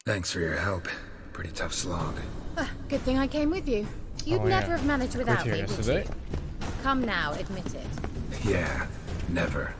Thanks for your help. Pretty tough slog. Good thing I came with you. You'd never have managed without me, would you? Come now, admit it. Yeah, never.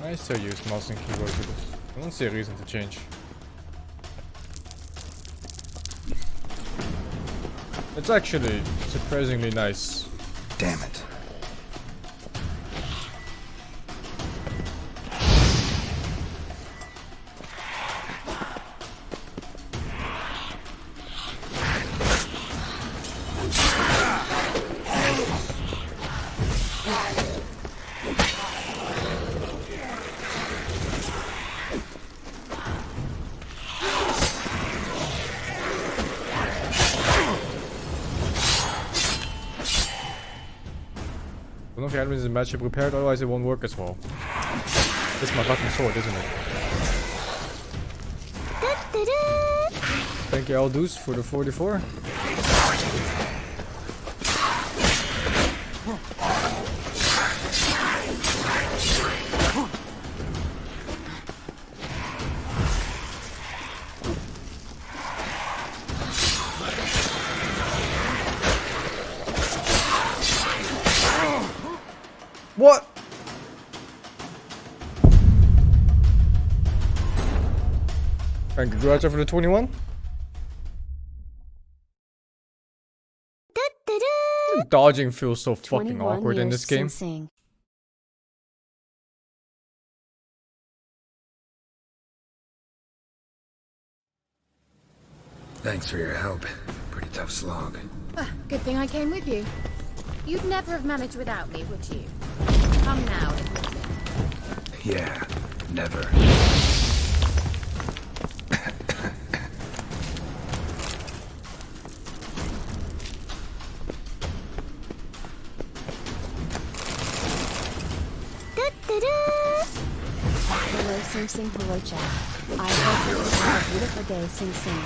I still use mouse and keyboard for this. I don't see a reason to change. It's actually surprisingly nice. Damn it. One of the items in the match prepared, otherwise it won't work as well. It's my fucking sword, isn't it? Thank you, Aldous, for the 44. What? And congratulations for the 21. Dodging feels so fucking awkward in this game. SingSing. Thanks for your help. Pretty tough slog. Good thing I came with you. You'd never have managed without me, would you? Come now, admit it. Yeah, never. Hello, SingSing. Hello, chat. I hope you will have a beautiful day, SingSing.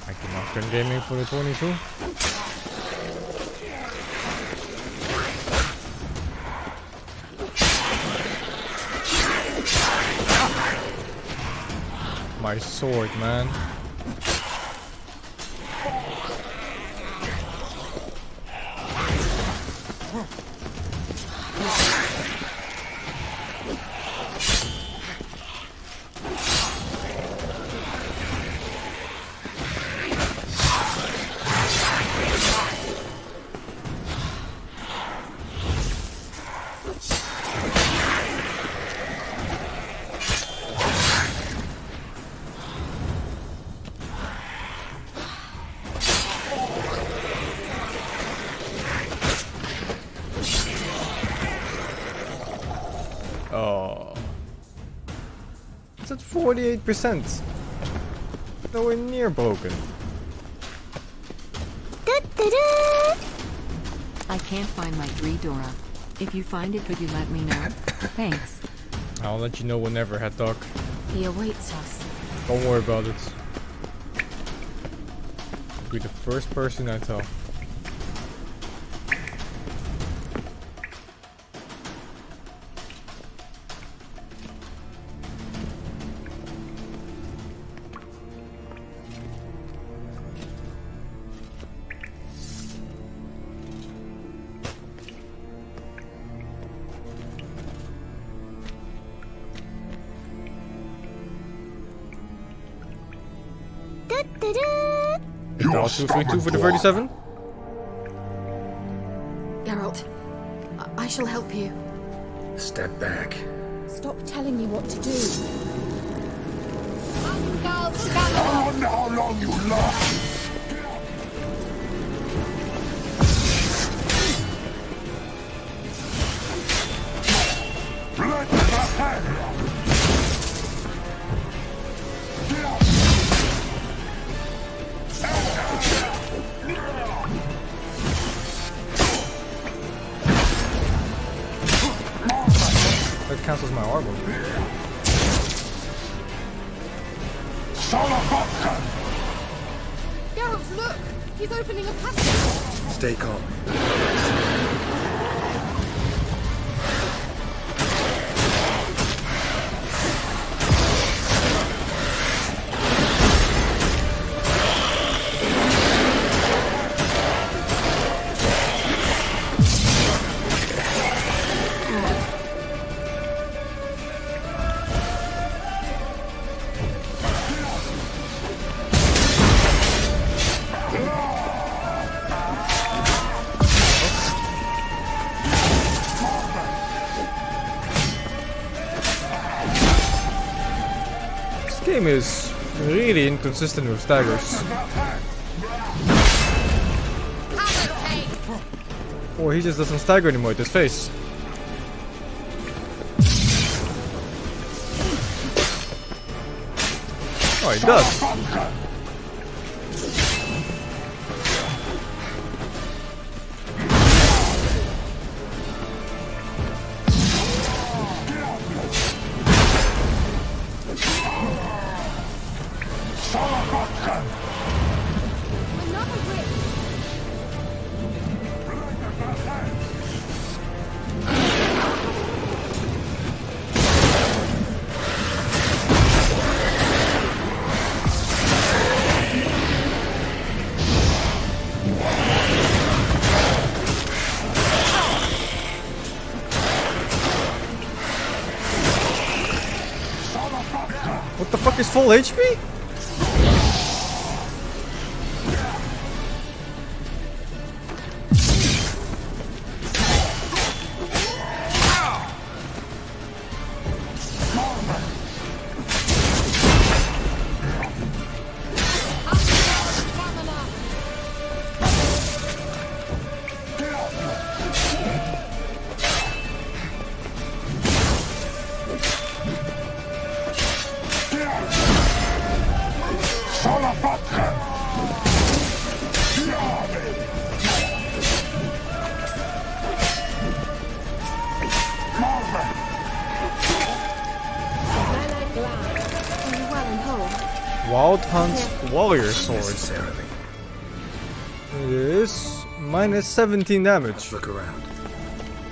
Thank you, Mustang Gaming, for the 22. My sword, man. Oh. It's at 48%. Nowhere near broken. I can't find my Dora. If you find it, could you let me know? Thanks. I'll let you know whenever, Head Dog. He awaits us. Don't worry about it. You'll be the first person I tell. Dial 232 for the 37. Geralt, I shall help you. Step back. Stop telling me what to do. I wonder how long you last. Let the hand. Get up. cancels my armor. Geralt, look! He's opening a passage! Stay calm. This game is really inconsistent with staggers. Or he just doesn't stagger anymore with his face. Oh, he does. Another whip! What the fuck is full HP? Wild Hunt Warrior Sword. Necessarily. It is minus 17 damage. Let's look around.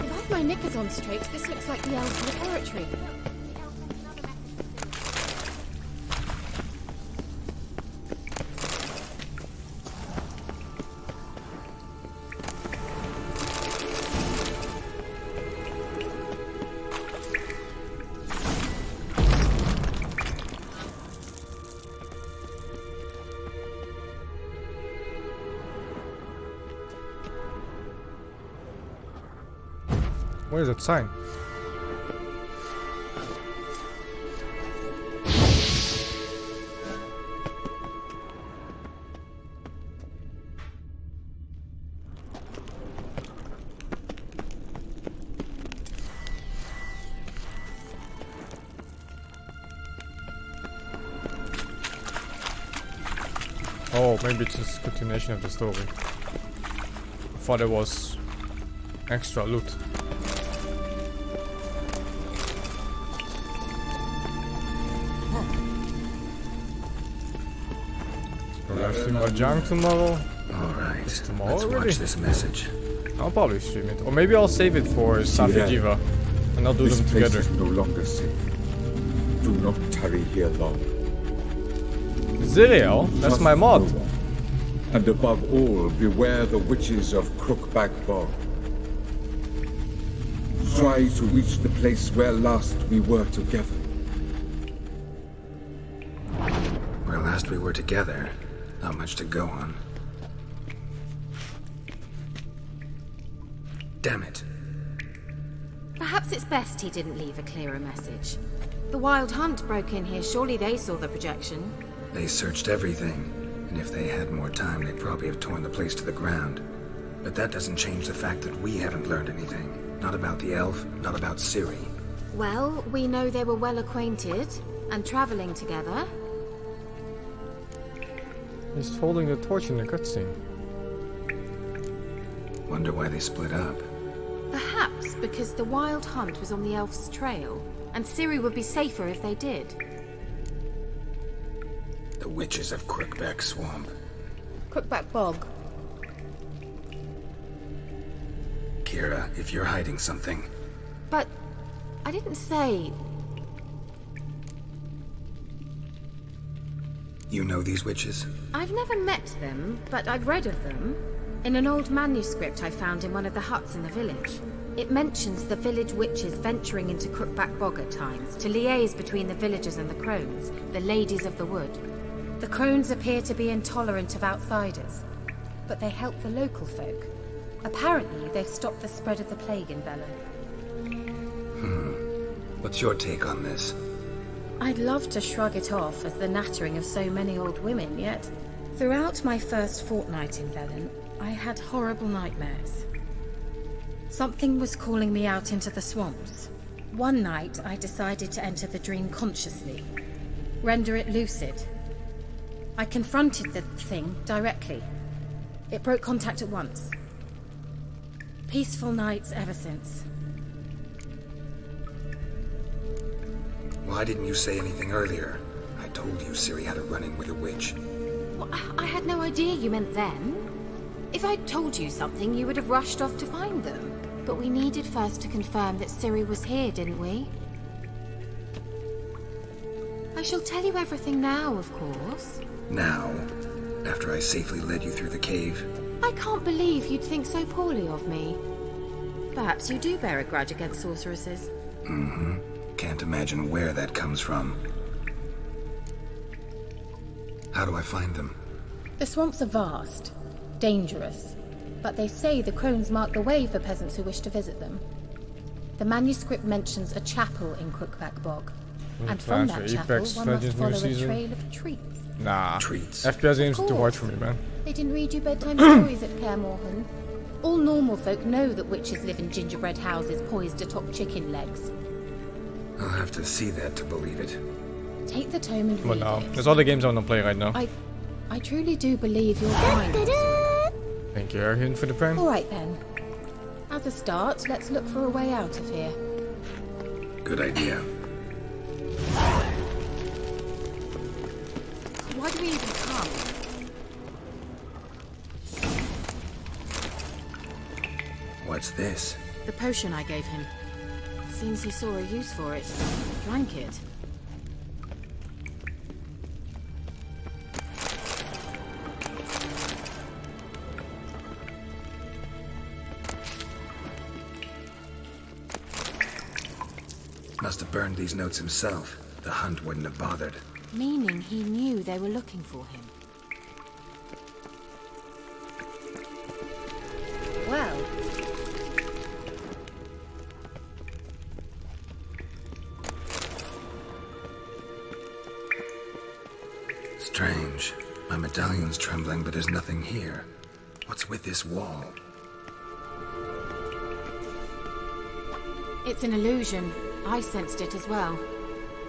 If I have my knickers on straight, this looks like the elven laboratory. What is that sign? Oh, maybe it's just a continuation of the story. I thought it was extra loot. See my junk tomorrow. Alright, tomorrow let's already? watch this message. I'll probably stream it. Or maybe I'll save it for Safijiva. And I'll do This them place together. is no longer safe. Do not tarry here long. Ziriel? That's Trust my mod. no one. And above all, beware the witches of Crookback Bog. Try to reach the place where last we were together. Where last we were together, not much to go on. Damn it. Perhaps it's best he didn't leave a clearer message. The Wild Hunt broke in here. Surely they saw the projection. They searched everything, and if they had more time, they'd probably have torn the place to the ground. But that doesn't change the fact that we haven't learned anything. Not about the elf, not about Ciri. Well, we know they were well acquainted and traveling together. He's holding the torch in the cutscene. Wonder why they split up. Perhaps because the Wild Hunt was on the elf's trail. and Ciri would be safer if they did. The witches of Crookback Swamp. Crookback Bog. Kira, if you're hiding something... But I didn't say... You know these witches? I've never met them, but I've read of them. In an old manuscript I found in one of the huts in the village. It mentions the village witches venturing into Crookback Bog at times to liaise between the villagers and the Crones, the ladies of the wood. The Crones appear to be intolerant of outsiders, but they help the local folk. Apparently, they've stopped the spread of the plague in Velen. What's your take on this? I'd love to shrug it off as the nattering of so many old women, yet throughout my first fortnight in Velen, I had horrible nightmares. Something was calling me out into the swamps. One night, I decided to enter the dream consciously, render it lucid. I confronted the thing directly. It broke contact at once. Peaceful nights ever since. Why didn't you say anything earlier? I told you Ciri had a run-in with a witch. Well, I had no idea you meant then. If I'd told you something, you would have rushed off to find them. But we needed first to confirm that Ciri was here, didn't we? I shall tell you everything now, of course. Now? After I safely led you through the cave? I can't believe you'd think so poorly of me. Perhaps you do bear a grudge against sorceresses. Mm-hmm. Can't imagine where that comes from. How do I find them? The swamps are vast, dangerous, but they say the Crones mark the way for peasants who wish to visit them. The manuscript mentions a chapel in Crookback Bog, and from that chapel one must follow a trail of treats. Nah. Treats. FPS games are too hard for me, man. They didn't read you bedtime stories at Kaer Morhen. All normal folk know that witches live in gingerbread houses poised atop chicken legs. I'll have to see that to believe it. Take the tome and But read no, it. there's other games I want to play right now. I truly do believe you're blind. Thank you, Arhin, for the prime. All right then. As a start, let's look for a way out of here. Good idea. Why do we even come? What's this? The potion I gave him. Seems he saw a use for it. Drank it. Must have burned these notes himself. The hunt wouldn't have bothered. Meaning he knew they were looking for him. Well. Strange. My medallion's trembling, but there's nothing here. What's with this wall? It's an illusion. I sensed it as well.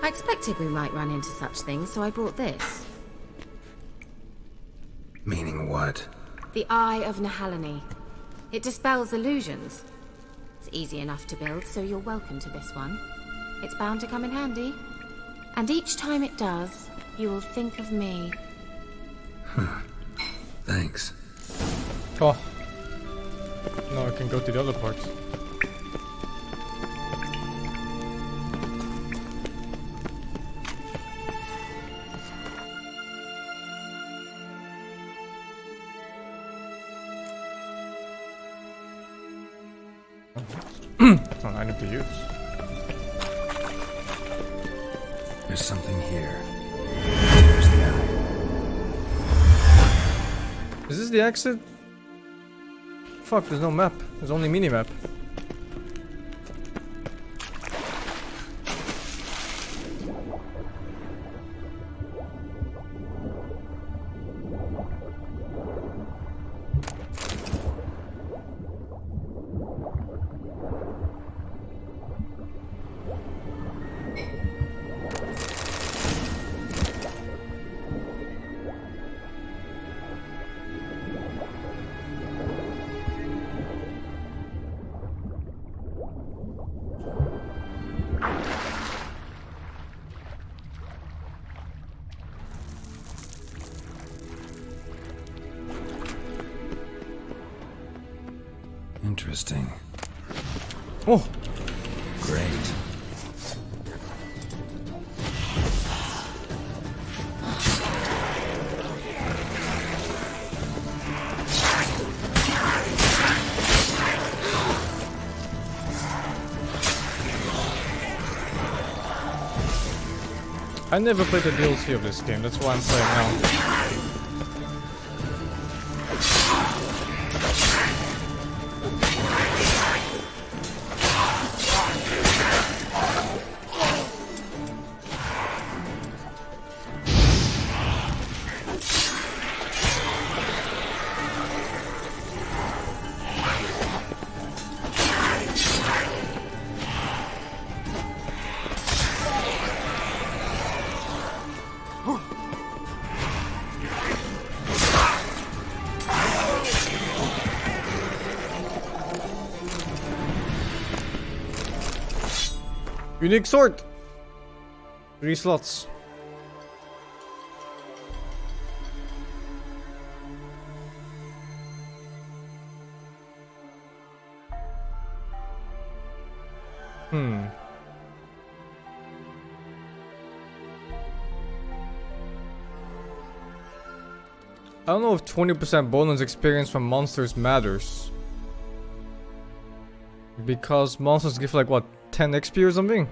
I expected we might run into such things, so I brought this. Meaning what? The Eye of Nahalani. It dispels illusions. It's easy enough to build, so you're welcome to this one. It's bound to come in handy. And each time it does, you will think of me. Thanks. Oh. Now I can go to the other part. That's not an item to use. There's something here. There's the eye. Is this the exit? Fuck, there's no map. There's only mini-map. Interesting. Oh, Great. I never played the DLC of this game, that's why I'm playing now. Unique sword! 3 slots. I don't know if 20% bonus experience from monsters matters. Because monsters give like what, 10 XP or something?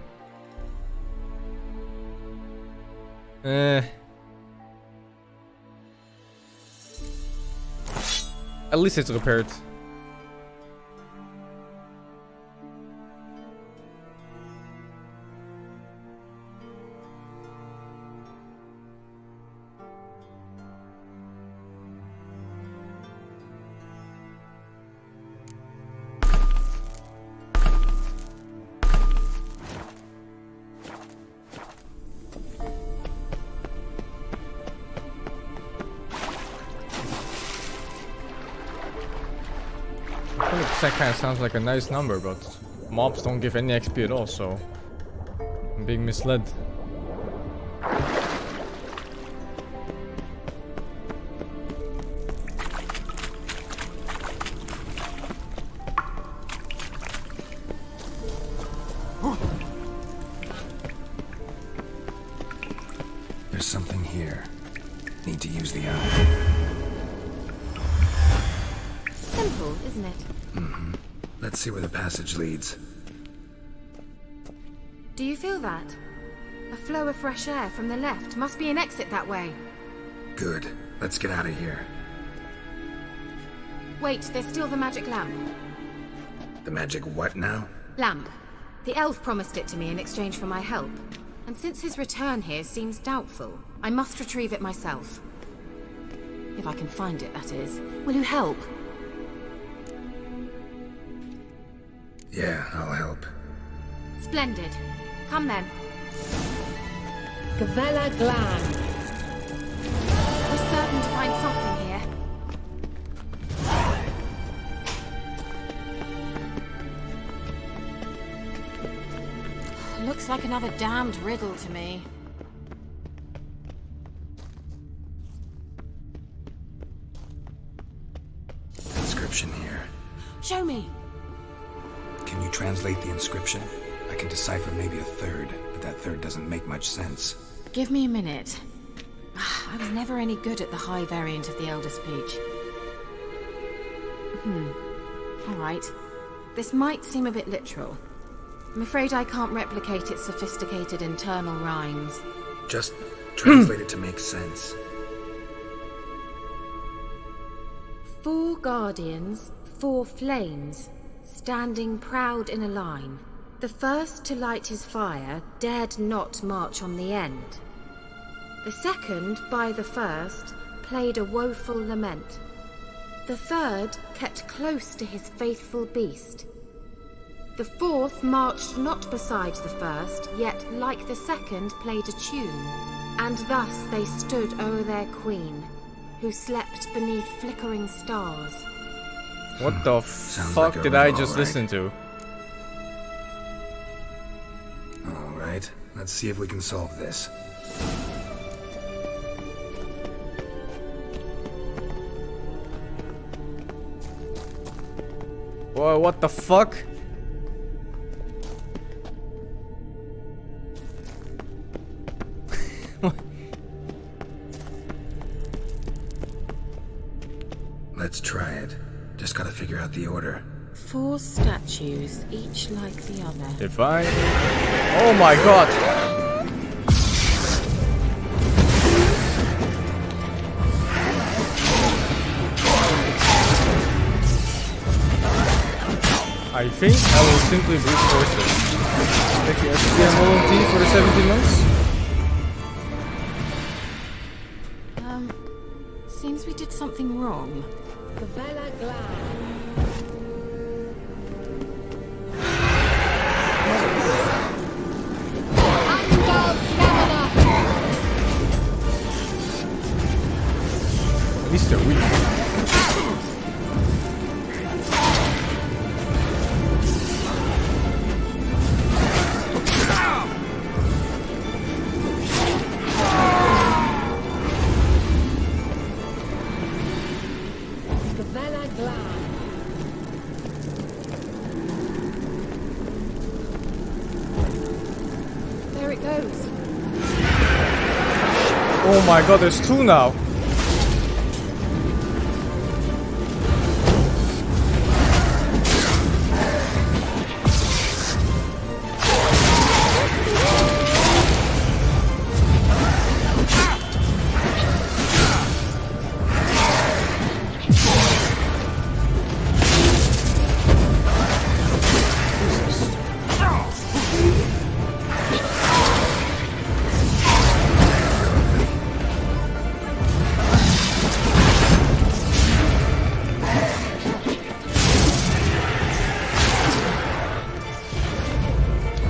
At least it's repaired. That kind of sounds like a nice number, but mobs don't give any XP at all, so I'm being misled. There's something here. Need to use the eye. Simple, isn't it? Let's see where the passage leads. Do you feel that? A flow of fresh air from the left. Must be an exit that way. Good. Let's get out of here. Wait, there's still the magic lamp. The magic what now? Lamp. The elf promised it to me in exchange for my help. And since his return here seems doubtful, I must retrieve it myself. If I can find it, that is. Will you help? Yeah, I'll help. Splendid. Come then. Gavella Glan. We're certain to find something here. Looks like another damned riddle to me. Inscription here. Show me. Can you translate the inscription? I can decipher maybe a third, but that third doesn't make much sense. Give me a minute. I was never any good at the high variant of the Elder Speech. Alright. This might seem a bit literal. I'm afraid I can't replicate its sophisticated internal rhymes. Just translate it to make sense. 4 guardians, 4 flames, standing proud in a line. The first to light his fire dared not march on the end. The second, by the first, played a woeful lament. The third kept close to his faithful beast. The fourth marched not beside the first, yet like the second played a tune. And thus they stood o'er their queen, who slept beneath flickering stars. What the Sounds fuck like a did I riddle, just right? listen to? Alright, let's see if we can solve this. Whoa, what the fuck? Let's try it. Just gotta figure out the order. 4 statues, each like the other. Divine. Oh my god! I think I will simply brute force it. Take the SPM volunteer for the 17 months? Seems we did something wrong. The Vela Glad. At least they're weak. There it goes. Oh my god, there's 2 now.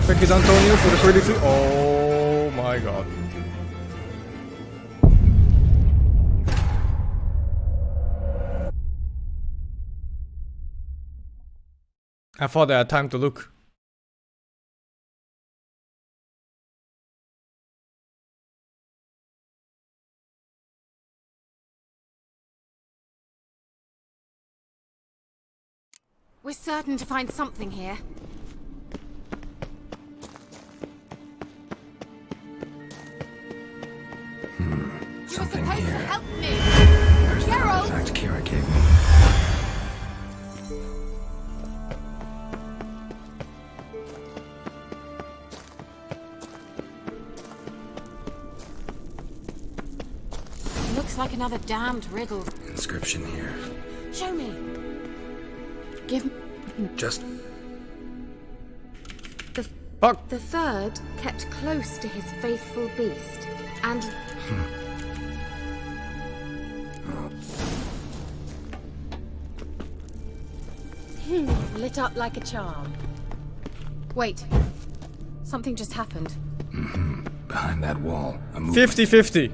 Thank you, Antonio, for the 32. Oh my god. I thought I had time to look. We're certain to find something here. Something here. Help me! There's the artifact Kira gave me. Looks like another damned riddle. Inscription here. Show me. Give me. Just Fuck! The third kept close to his faithful beast, and lit up like a charm. Wait, something just happened. behind that wall. A movement. 50-50.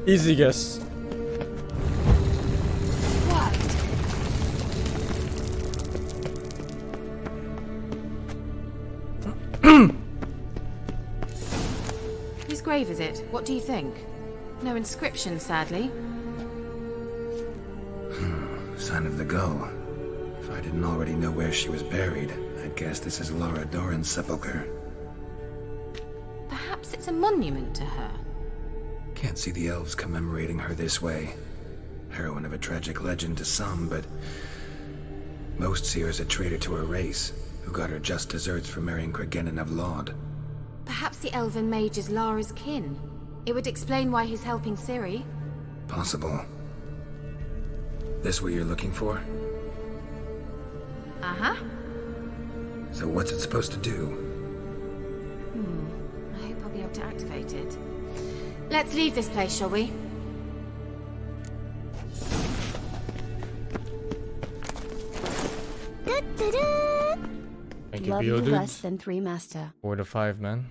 Easy guess. Whose grave is it? What do you think? No inscription, sadly. Sign of the gull. If I didn't already know where she was buried, I'd guess this is Laura Doran's sepulcher. Perhaps it's a monument to her. Can't see the elves commemorating her this way. Heroine of a tragic legend to some, but most see her as a traitor to her race, who got her just deserts for marrying Cregennan of Laud. Perhaps the elven mage is Lara's kin. It would explain why he's helping Ciri. Possible. This what you're looking for? Uh-huh. So what's it supposed to do? I hope I'll be able to activate it. Let's leave this place, shall we? Thank you, Love Bio you dude. less than 3, Master. For the 5, man.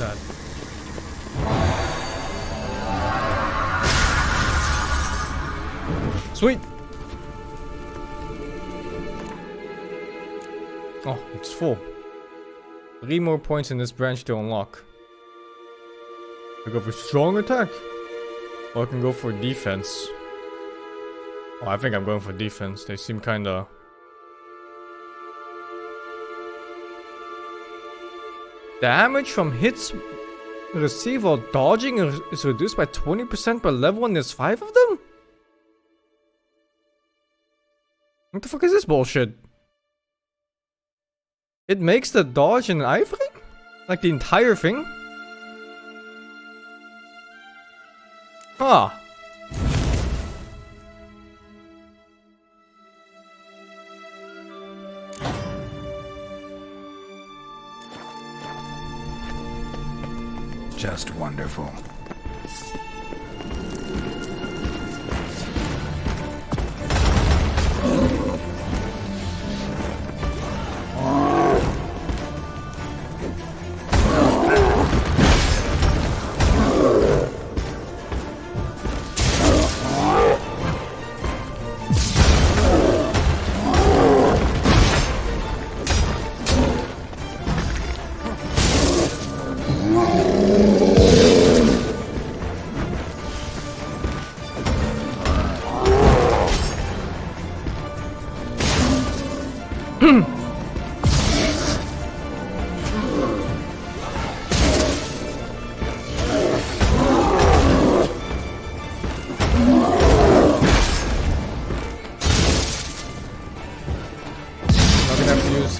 that? Sweet! Oh, it's full. 3 more points in this branch to unlock. I go for strong attack. Or I can go for defense. Oh, I think I'm going for defense. They seem kinda... Damage from hits received while dodging is reduced by 20% per level and there's 5 of them? What the fuck is this bullshit? It makes the dodge an ivory? Like the entire thing? Ah. Just wonderful.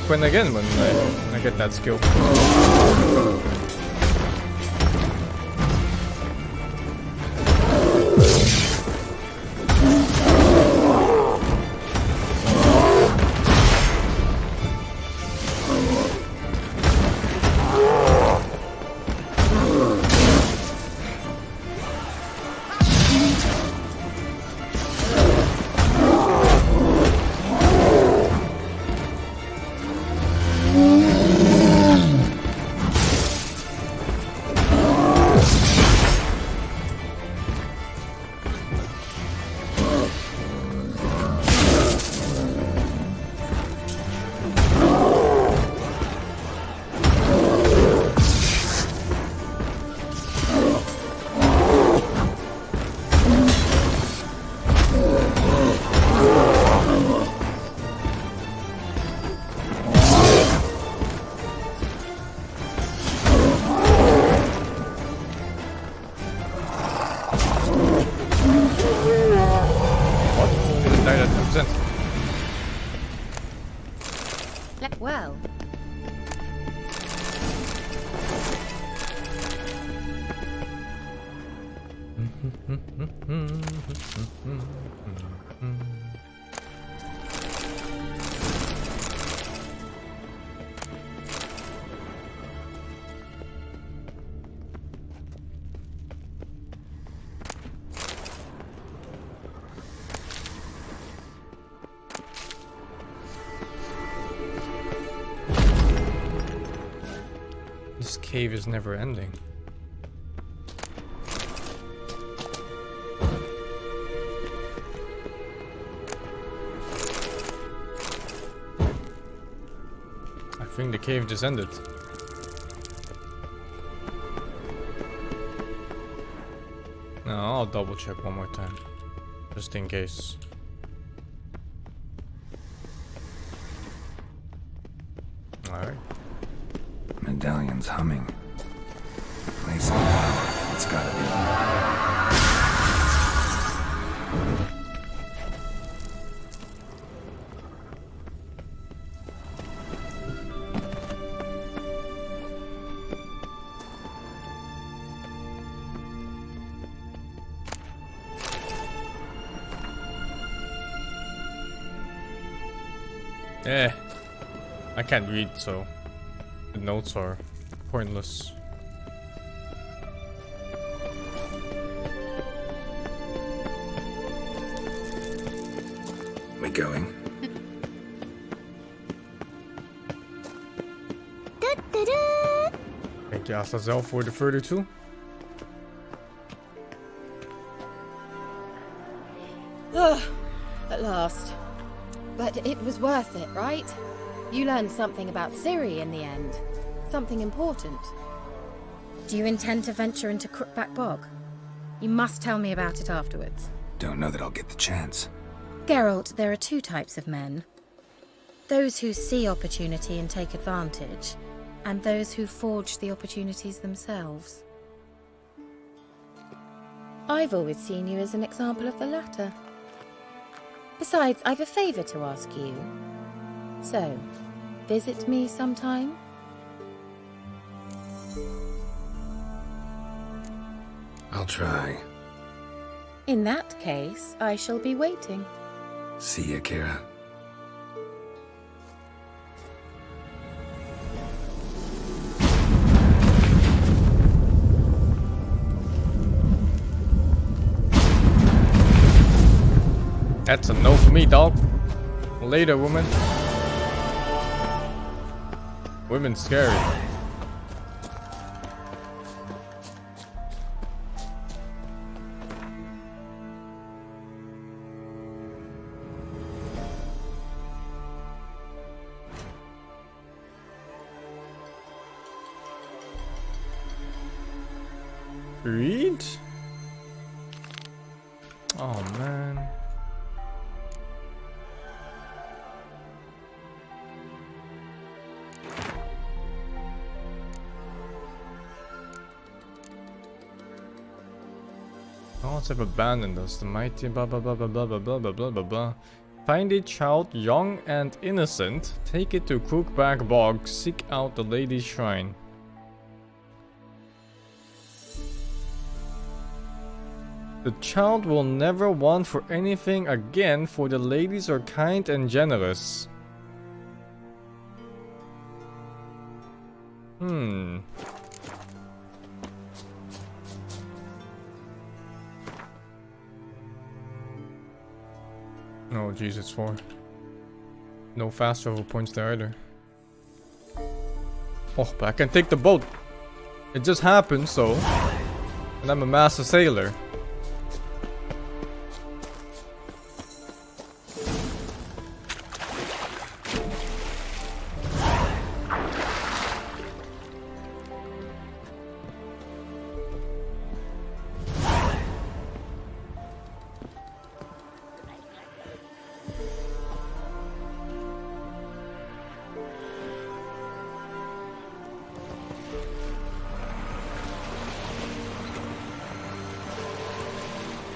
Quinn again when I get that skill. Well. This cave is never ending. I think the cave just ended. No, I'll double check one more time. Just in case. Alright. Medallion's humming. Placing power. It's gotta be. I can't read, so the notes are pointless. We going? Thank Die Azazel worden further too. Ugh, at last. But it was worth it, right? You learned something about Ciri in the end. Something important. Do you intend to venture into Crookback Bog? You must tell me about it afterwards. Don't know that I'll get the chance. Geralt, there are two types of men. Those who see opportunity and take advantage, and those who forge the opportunities themselves. I've always seen you as an example of the latter. Besides, I've a favor to ask you. So, visit me sometime? I'll try. In that case, I shall be waiting. See ya, Kira. That's a no for me, dog. Later, woman. Women scary. Read? Oh man. Gods have abandoned us, the mighty blah blah blah blah blah blah blah blah blah blah blah. Find a child young and innocent, take it to Crookback Bog, seek out the lady's shrine. The child will never want for anything again, for the ladies are kind and generous. Oh jeez, it's 4. No fast travel points there either. Oh, but I can take the boat. It just happened, so. And I'm a master sailor.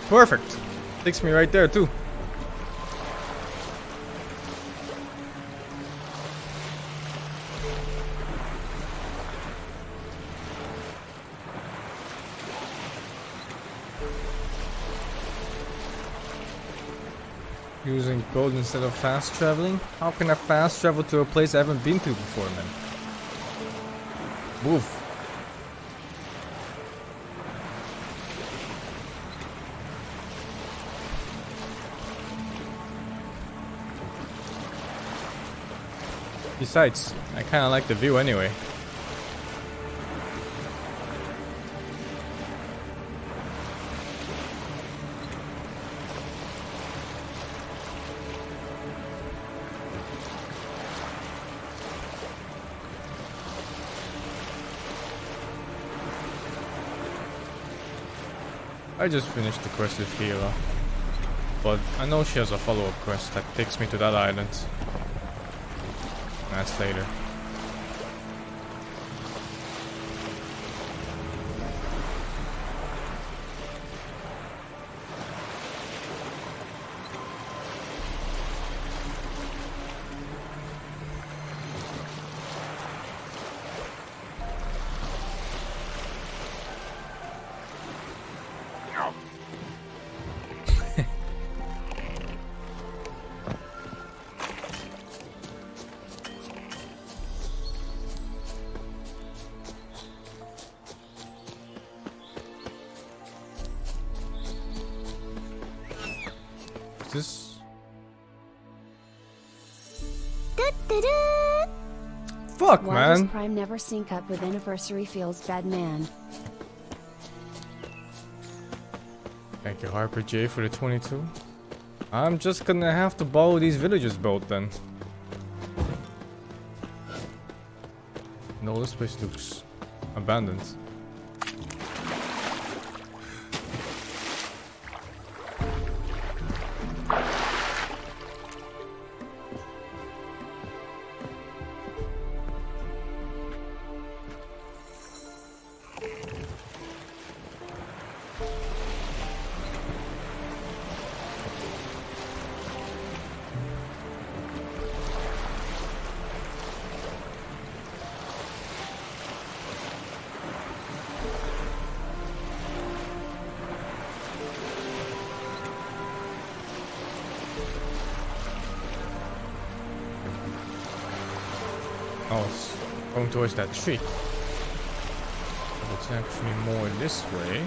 Perfect. Takes me right there too. Using gold instead of fast traveling? How can I fast travel to a place I haven't been to before, man? Move. Besides, I kinda like the view anyway. I just finished the quest with Hira, but I know she has a follow-up quest that takes me to that island. That's later. fuck, Why man? does Prime never sync up with Anniversary feels bad, man? Thank you, Harper J, for the 22. I'm just gonna have to borrow these villagers' boat then. No, this place looks abandoned. Oh, it's going towards that tree. But it's actually more this way.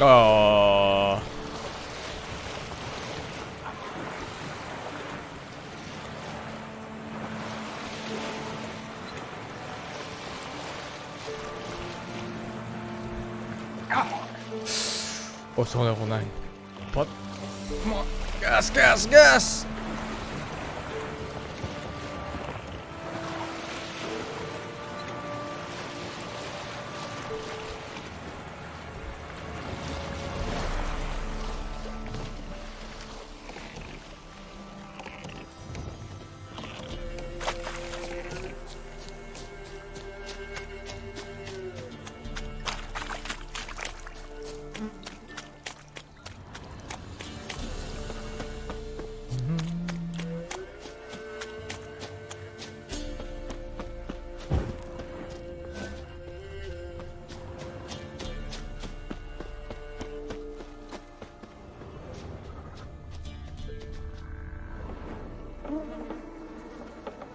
Oh. Oh, it's on level 9. But come on. Gas, gas, gas!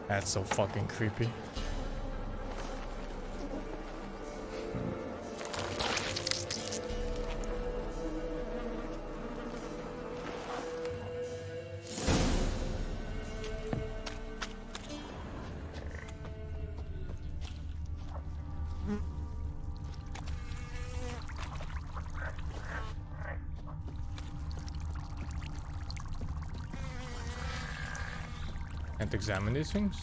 That's so fucking creepy. Can't examine these things?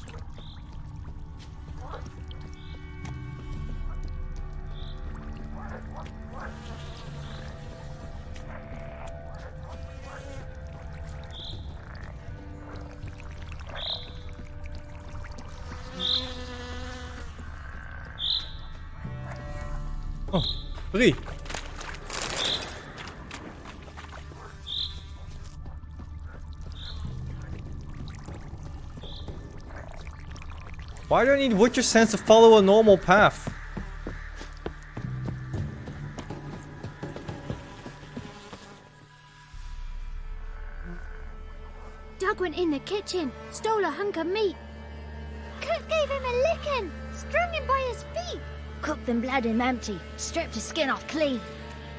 Oh, 3. Why do I need Witcher sense to follow a normal path? Doug went in the kitchen, stole a hunk of meat. Cook gave him a licking, strung him by his feet. Cooked them blood him empty, stripped his skin off clean.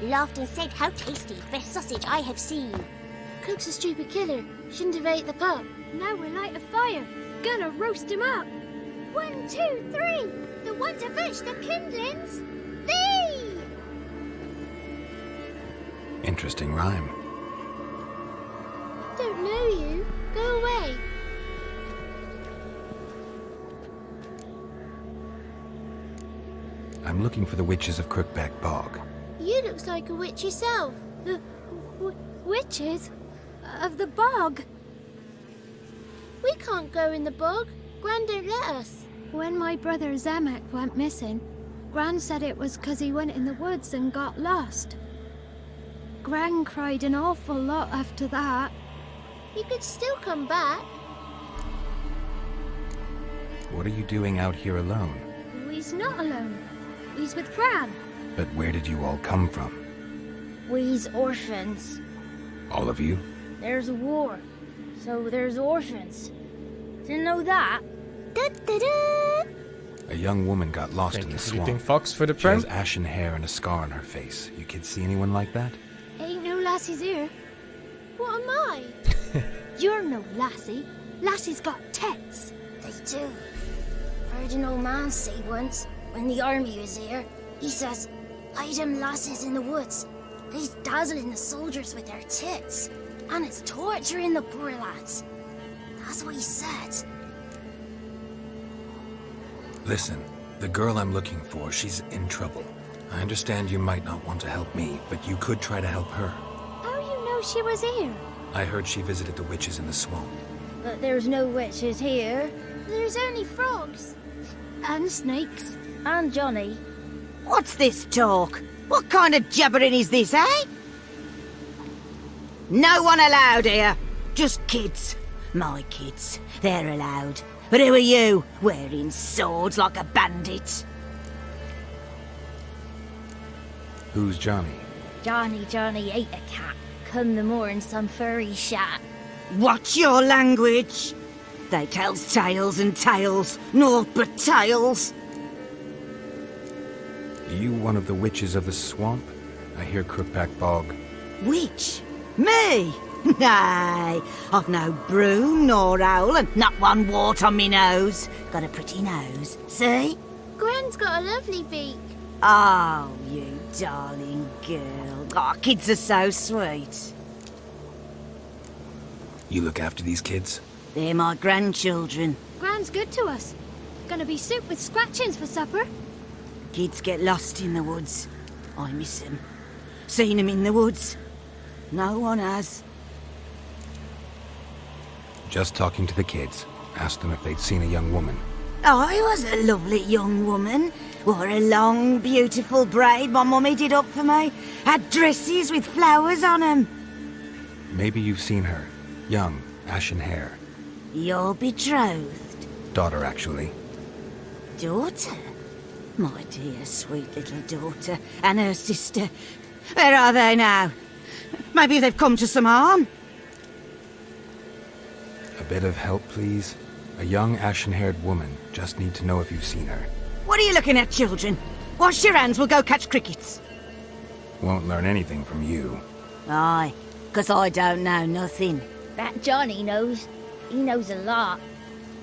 Laughed and said, "How tasty, best sausage I have seen." Cook's a stupid killer, shouldn't have ate the pup. Now we'll light a fire, gonna roast him up. 1, 2, 3, the one to fetch the kindlings, thee! Interesting rhyme. Don't know you, go away. I'm looking for the witches of Crookback Bog. You looks like a witch yourself. Witches? Of the bog? We can't go in the bog. Gran don't let us. When my brother Zemek went missing, Gran said it was 'cause he went in the woods and got lost. Gran cried an awful lot after that. You could still come back. What are you doing out here alone? We's not alone. We's with Gran. But where did you all come from? We's orphans. All of you? There's a war, so there's orphans. Didn't know that. Da-da-da. A young woman got lost in the You swamp. think Fox for the She prank? has ashen hair and a scar on her face. You kids see anyone like that? Ain't no lassies here. What am I? You're no lassie. Lassies got tits. They do. Heard an old man say once, when the army was here, he says, hide them lasses in the woods. They's dazzling the soldiers with their tits. And it's torturing the poor lads. That's what he said. Listen, the girl I'm looking for, she's in trouble. I understand you might not want to help me, but you could try to help her. How you know she was here? I heard she visited the witches in the swamp. But there's no witches here. There's only frogs. And snakes. And Johnny. What's this talk? What kind of jabbering is this, eh? No one allowed here. Just kids. My kids. They're allowed. But who are you, wearing swords like a bandit? Who's Johnny? Johnny ate a cat. Come the more in some furry shat. Watch your language. They tells tales and tales, naught but tales. Are you one of the witches of the swamp? I hear Crookback Bog. Witch? Me? Nay, I've no broom nor owl and not one wart on me nose. Got a pretty nose, see? Gwen's got a lovely beak. Oh, you darling girl. Oh, kids are so sweet. You look after these kids? They're my grandchildren. Gran's good to us. Gonna be soup with scratchings for supper. Kids get lost in the woods. I miss them. Seen them in the woods. No one has. Just talking to the kids. Asked them if they'd seen a young woman. I was a lovely young woman. Wore a long, beautiful braid my mummy did up for me. Had dresses with flowers on 'em. Maybe you've seen her. Young, ashen hair. Your betrothed? Daughter, actually. Daughter? My dear, sweet little daughter. And her sister. Where are they now? Maybe they've come to some harm? A bit of help, please? A young, ashen-haired woman. Just need to know if you've seen her. What are you looking at, children? Wash your hands, we'll go catch crickets. Won't learn anything from you. Aye, 'cause I don't know nothing. That Johnny knows. He knows a lot.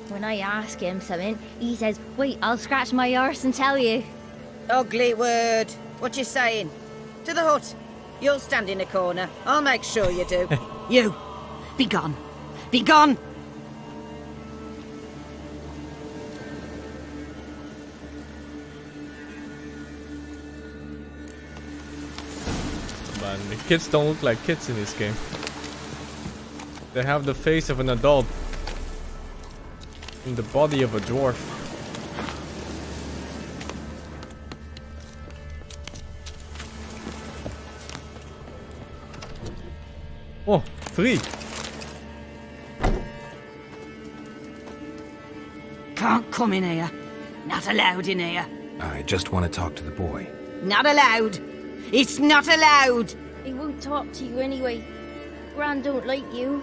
When I ask him something, he says, wait, I'll scratch my arse and tell you. Ugly word. What you saying? To the hut. You'll stand in a corner. I'll make sure you do. You, be gone. Be gone! Man, the kids don't look like kids in this game. They have the face of an adult and the body of a dwarf. Oh, free! Can't come in here. Not allowed in here. I just want to talk to the boy. Not allowed. It's not allowed. He won't talk to you anyway. Gran don't like you.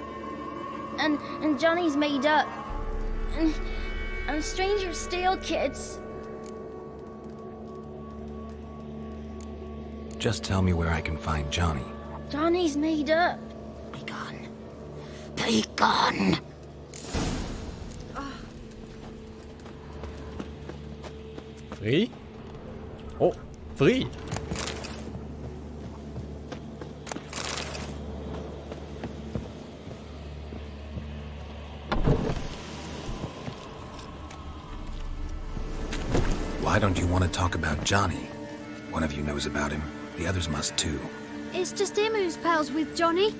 And Johnny's made up. And strangers steal kids. Just tell me where I can find Johnny. Johnny's made up. Be gone. Be gone. Free? Oh, free! Why don't you want to talk about Johnny? One of you knows about him. The others must too. It's just him who's pals with Johnny.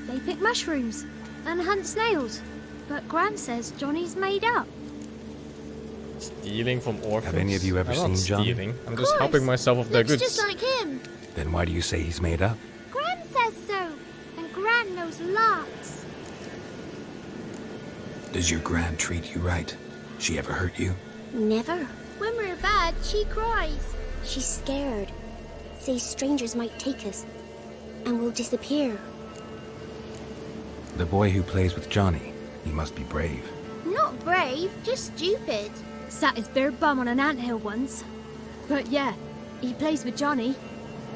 They pick mushrooms and hunt snails. But Gran says Johnny's made up. Stealing from orphans? Have any of you ever I'm not seen Johnny? stealing. I'm just helping myself of their Looks goods. just like him. Then why do you say he's made up? Gran says so. And Gran knows lots. Does your gran treat you right? She ever hurt you? Never. When we're bad, she cries. She's scared. Says strangers might take us. And we'll disappear. The boy who plays with Johnny, he must be brave. Not brave, just stupid. Sat his bare bum on an anthill once. But yeah, he plays with Johnny.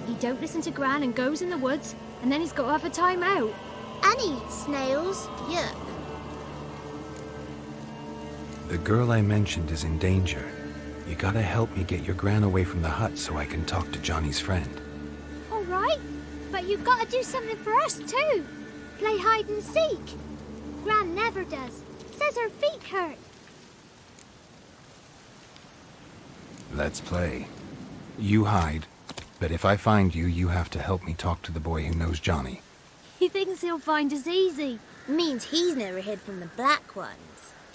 He don't listen to Gran and goes in the woods, and then he's got to have a time out. And he eats snails. Yuck. The girl I mentioned is in danger. You gotta help me get your Gran away from the hut so I can talk to Johnny's friend. All right, but you've got to do something for us too. Play hide and seek. Gran never does. Says her feet hurt. Let's play. You hide, but if I find you, you have to help me talk to the boy who knows Johnny. He thinks he'll find us easy. Means he's never hid from the black ones.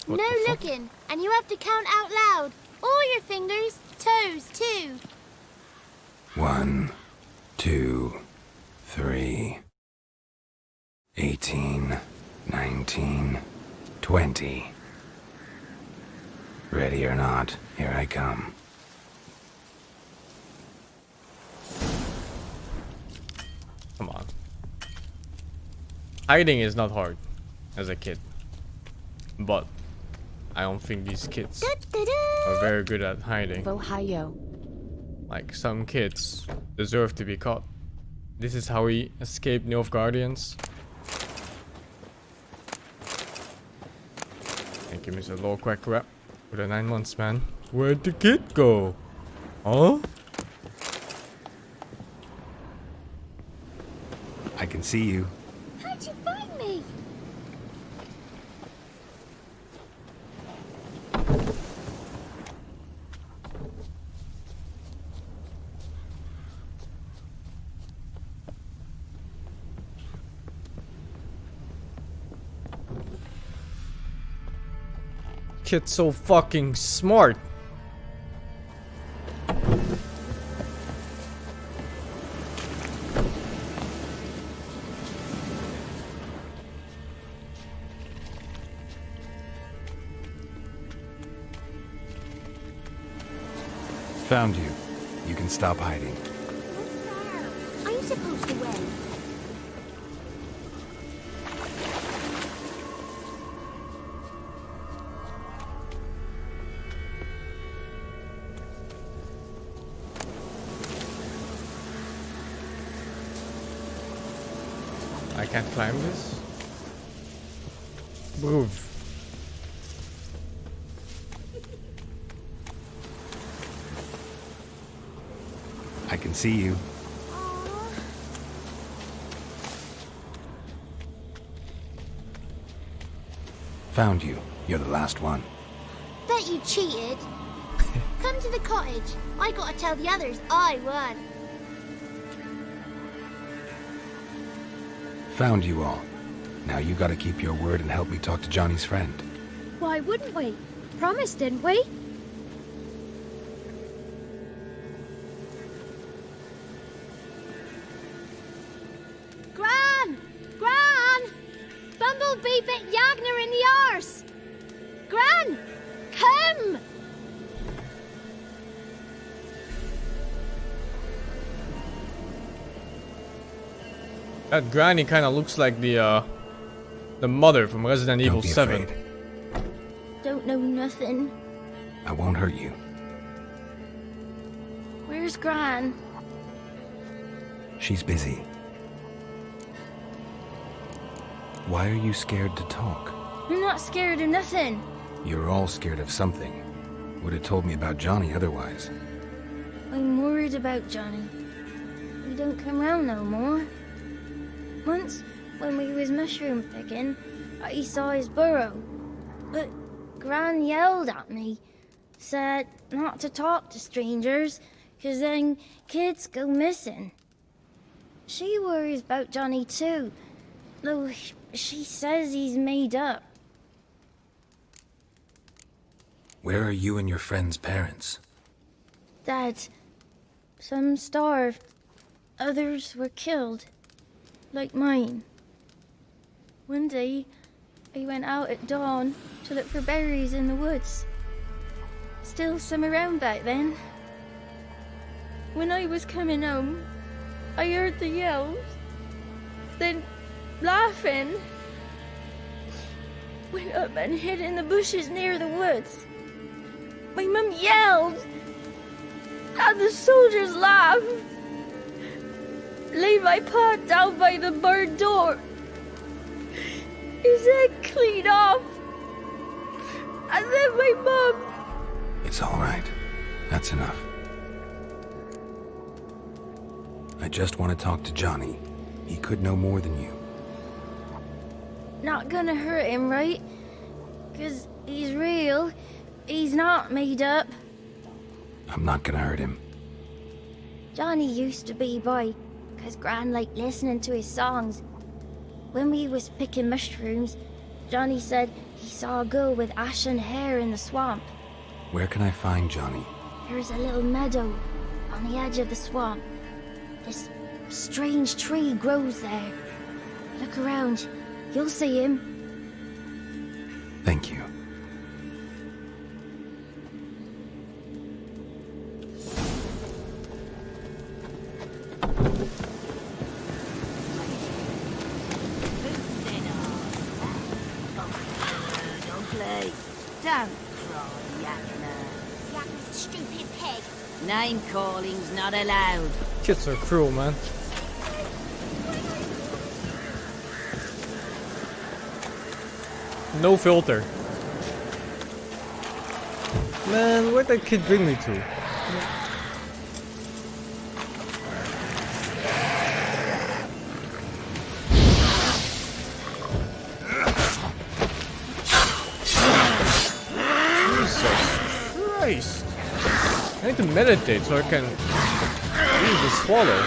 What No the fuck? looking, and you have to count out loud. All your fingers, toes too. 1, 2, 3, 18, 19, 20. Ready or not, here I come. Come on. Hiding is not hard as a kid. But I don't think these kids are very good at hiding. Ohio. Like, some kids deserve to be caught. This is how we escaped Nilfgaardians. Thank you, Mr. Lowquack Rap, for the 9 months, man. Where'd the kid go? Huh? I can see you. How'd you find me? Kid's so fucking smart. Found you. You can stop hiding. I'm supposed to win. I can't climb this? Move. I can see you. Found you. You're the last one. Bet you cheated. Come to the cottage. I gotta tell the others I won. Found you all. Now you gotta keep your word and help me talk to Johnny's friend. Why wouldn't we? Promised, didn't we? Gran! Gran! Bumblebee bit Yagner in the arse! Gran! Come! That granny kind of looks like the mother from Resident Evil Don't be 7. afraid. Don't know nothing. I won't hurt you. Where's Gran? She's busy. Why are you scared to talk? I'm not scared of nothing. You're all scared of something. Would have told me about Johnny otherwise. I'm worried about Johnny. He don't come round no more. Once, when we was mushroom picking, I saw his burrow. But Gran yelled at me, said not to talk to strangers, 'cause then kids go missing. She worries about Johnny too, though she says he's made up. Where are you and your friend's parents? Dad, some starved, others were killed, like mine. One day, I went out at dawn to look for berries in the woods. Still some around back then. When I was coming home, I heard the yells, then laughing. Went up and hid in the bushes near the woods. My mum yelled. And the soldiers laughed. Laid my pa down by the barn door. His head clean off. And then my mum. It's all right. That's enough. I just want to talk to Johnny. He could know more than you. Not gonna hurt him, right? 'Cause he's real. He's not made up. I'm not gonna hurt him. Johnny used to be boy, 'cause Gran liked listening to his songs. When we was picking mushrooms, Johnny said he saw a girl with ashen hair in the swamp. Where can I find Johnny? There's a little meadow on the edge of the swamp. This strange tree grows there. Look around. You'll see him. Thank you. Don't play. Don't cry, Yakima. Yakima's a stupid pig. Name calling's not allowed. Kids are cruel, man. No filter. Man, where'd that kid bring me to? Jesus Christ. I need to meditate so I can use the swallow.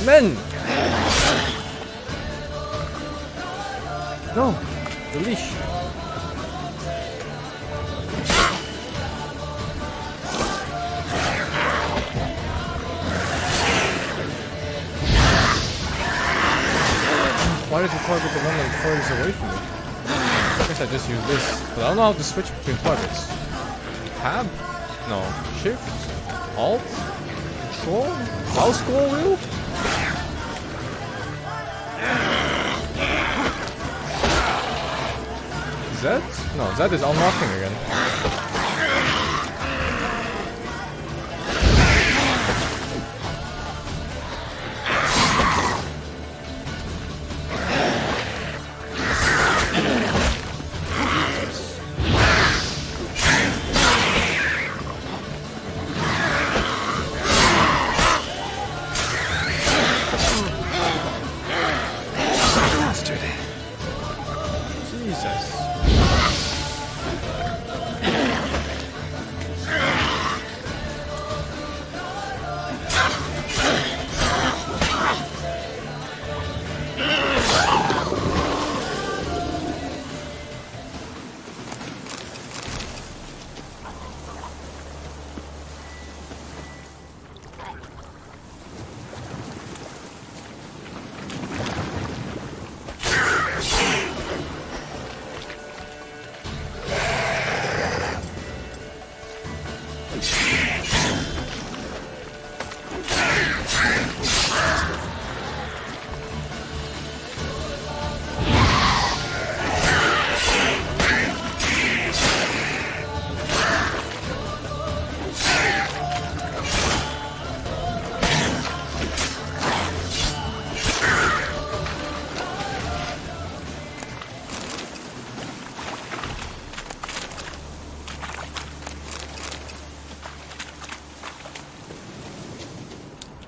Men! No! The leash. Why does it target the one that furthest away from me? I guess I just use this, but I don't know how to switch between targets. Tab? No. Shift? Alt? Control? Mouse scroll wheel? Z? No, Z is unlocking again.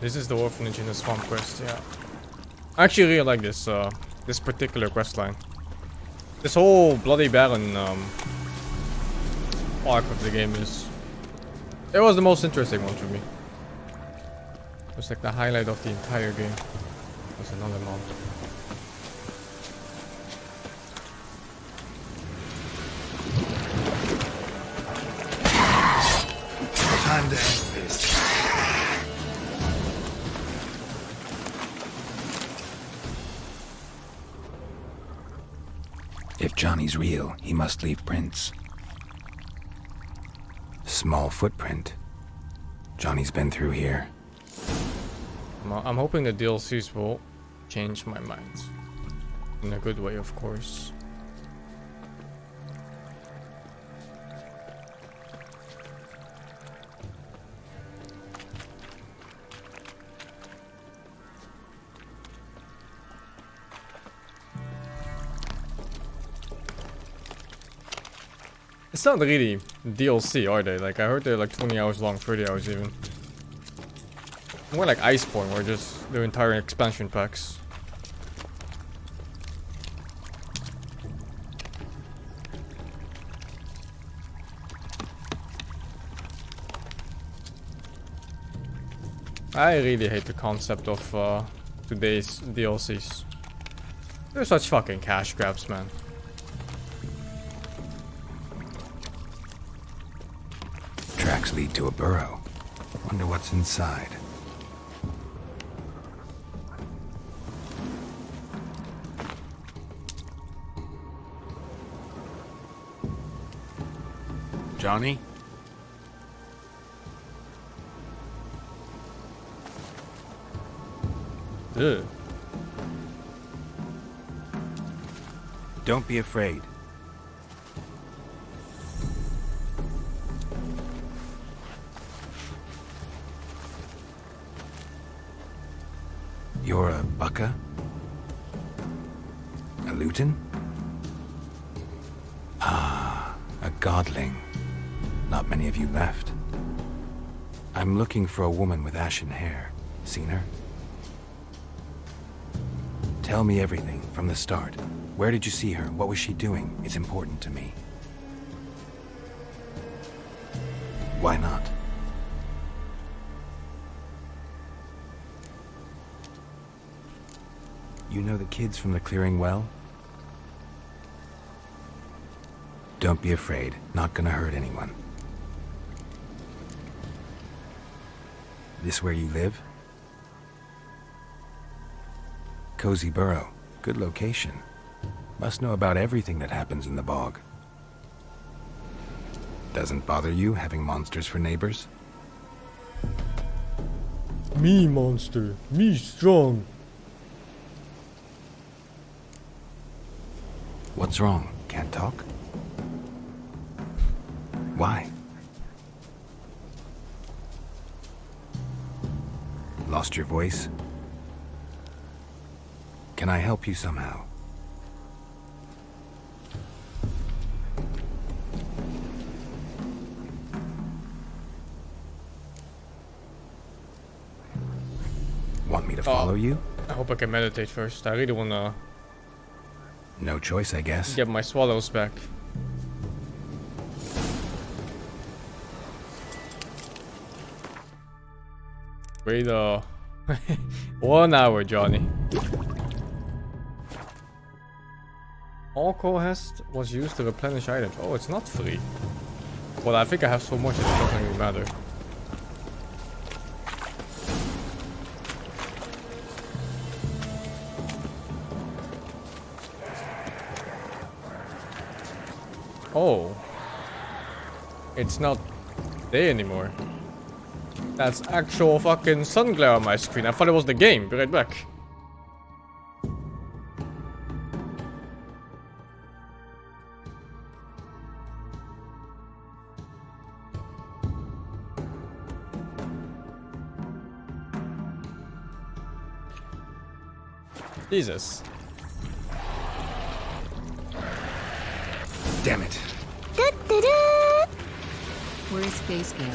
This is the orphanage in the swamp quest, yeah. I actually really like this this particular quest line. This whole Bloody Baron arc of the game it was the most interesting one for me. It was like the highlight of the entire game. There's another mod. Time to end this. If Johnny's real, he must leave prints. small footprint. Johnny's been through here. I'm hoping the DLCs will change my mind. In a good way, of course. It's not really DLC, are they? Like, I heard they're like 20 hours long, 30 hours even. More like Iceborne, where just their entire expansion packs. I really hate the concept of today's DLCs. They're such fucking cash grabs, man. Tracks lead to a burrow. Wonder what's inside. Johnny? Ugh. Don't be afraid. You're a bucka? A luton? Ah, a godling. Not many of you left. I'm looking for a woman with ashen hair. Seen her? Tell me everything from the start. Where did you see her? What was she doing? It's important to me. Why not? You know the kids from the clearing well? Don't be afraid. Not gonna hurt anyone. This where you live? Cozy burrow. Good location. Must know about everything that happens in the bog. Doesn't bother you having monsters for neighbors? Me monster. Me strong. What's wrong? Can't talk? Why? Lost your voice? Can I help you somehow? Want me to follow you? I hope I can meditate first. I really wanna No choice, I guess. get my swallows back. Wait 1 hour, Johnny. Alcohol was used to replenish items. Oh, it's not free. Well, I think I have so much that it doesn't really matter. Oh. It's not day anymore. That's actual fucking sun glare on my screen. I thought it was the game. Be right back. Jesus. Damn it. Where is face cam?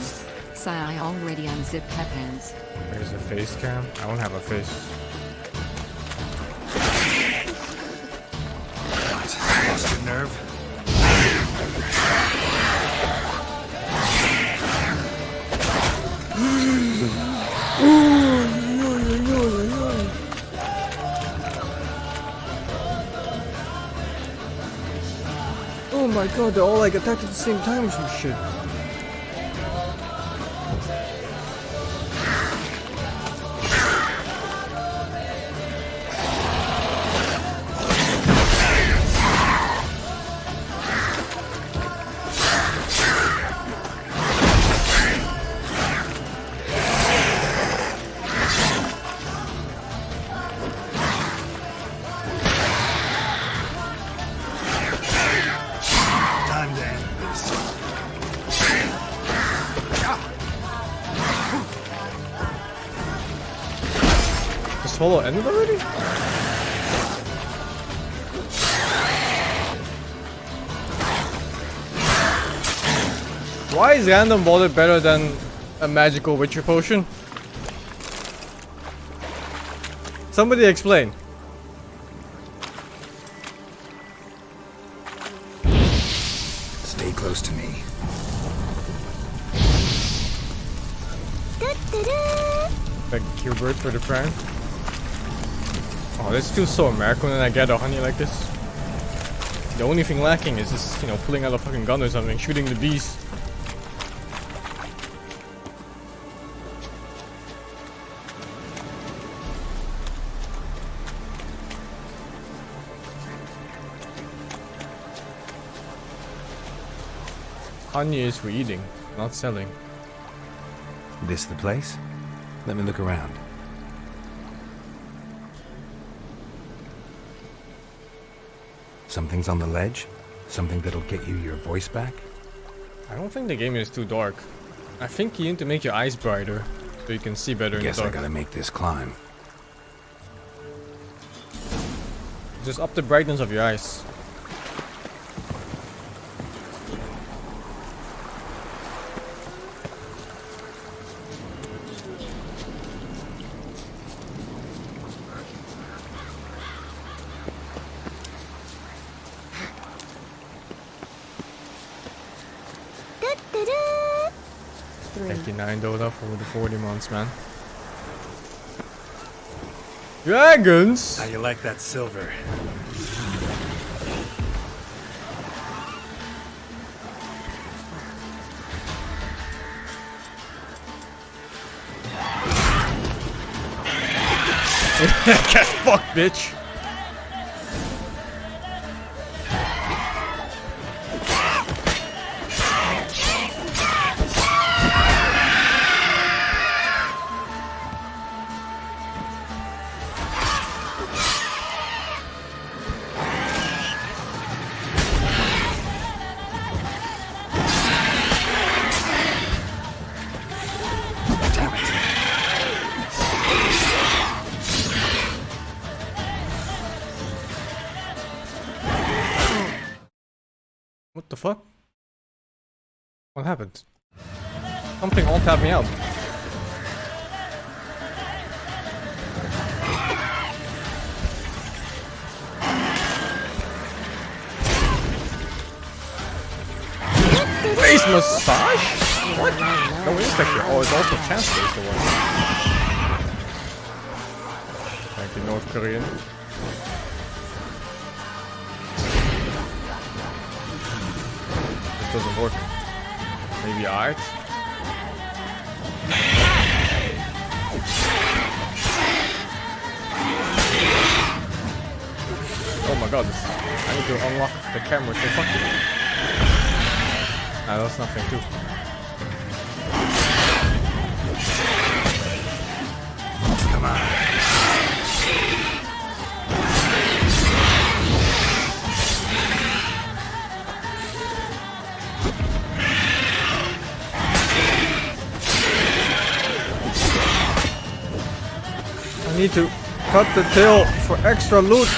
I already unzipped headbands. Where's the face cam? I don't have a face. What? Lost your nerve? Oh my god, they're all like attacked at the same time or some shit. follow ended already? Why is random water better than a magical witcher potion? Somebody explain. Stay close to me. Like Gilbert for the prime. Oh, this feels so American when I get a honey like this. The only thing lacking is just, you know, pulling out a fucking gun or something, shooting the bees. Honey is for eating, not selling. This the place? Let me look around. Something's on the ledge? Something that'll get you your voice back? I don't think the game is too dark. I think you need to make your eyes brighter so you can see better in the Guess I dark. gotta make this climb. Just up the brightness of your eyes. $29 for the 40 months, man. Dragons? How you like that silver? Get fucked, bitch. What the fuck? What happened? Something all tapped me out. Face massage? What? No inspector. Oh, it's also Chancellor is the one. Thank you, North Korean. Doesn't work. Maybe art? Oh my god, I need to unlock the camera so fuck it. Ah, that's nothing too. Come on. I need to cut the tail for extra loot.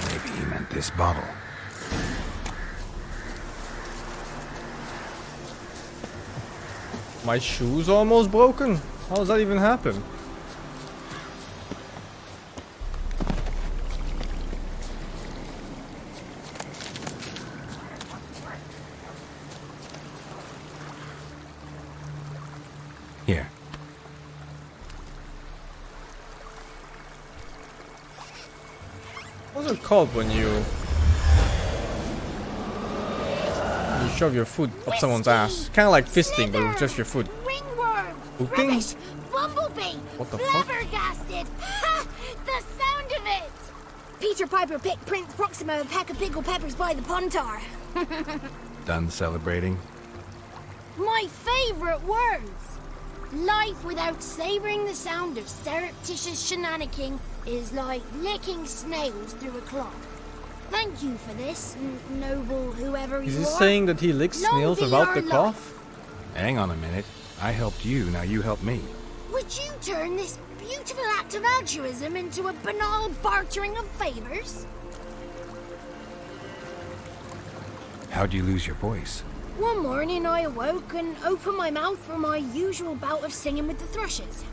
Maybe he meant this bottle. My shoe's almost broken. How does that even happen? Here. What's it called when you shove your foot up someone's ass? Kind of like fisting, but with just your foot. Ringworm! Hooting? Rubbish! Bumblebee! What the fuck? Flabbergasted! Ha! The sound of it! Peter Piper picked Prince Proxima a pack of pickled peppers by the puntar. Done celebrating? My favorite words! Life without savoring the sound of surreptitious shenanigans is like licking snails through a cloth. Thank you for this, noble whoever you Is are. he saying that he licks Long snails be without your the life. cough? Hang on a minute. I helped you, now you help me. Would you turn this beautiful act of altruism into a banal bartering of favors? How'd you lose your voice? One morning I awoke and opened my mouth for my usual bout of singing with the thrushes.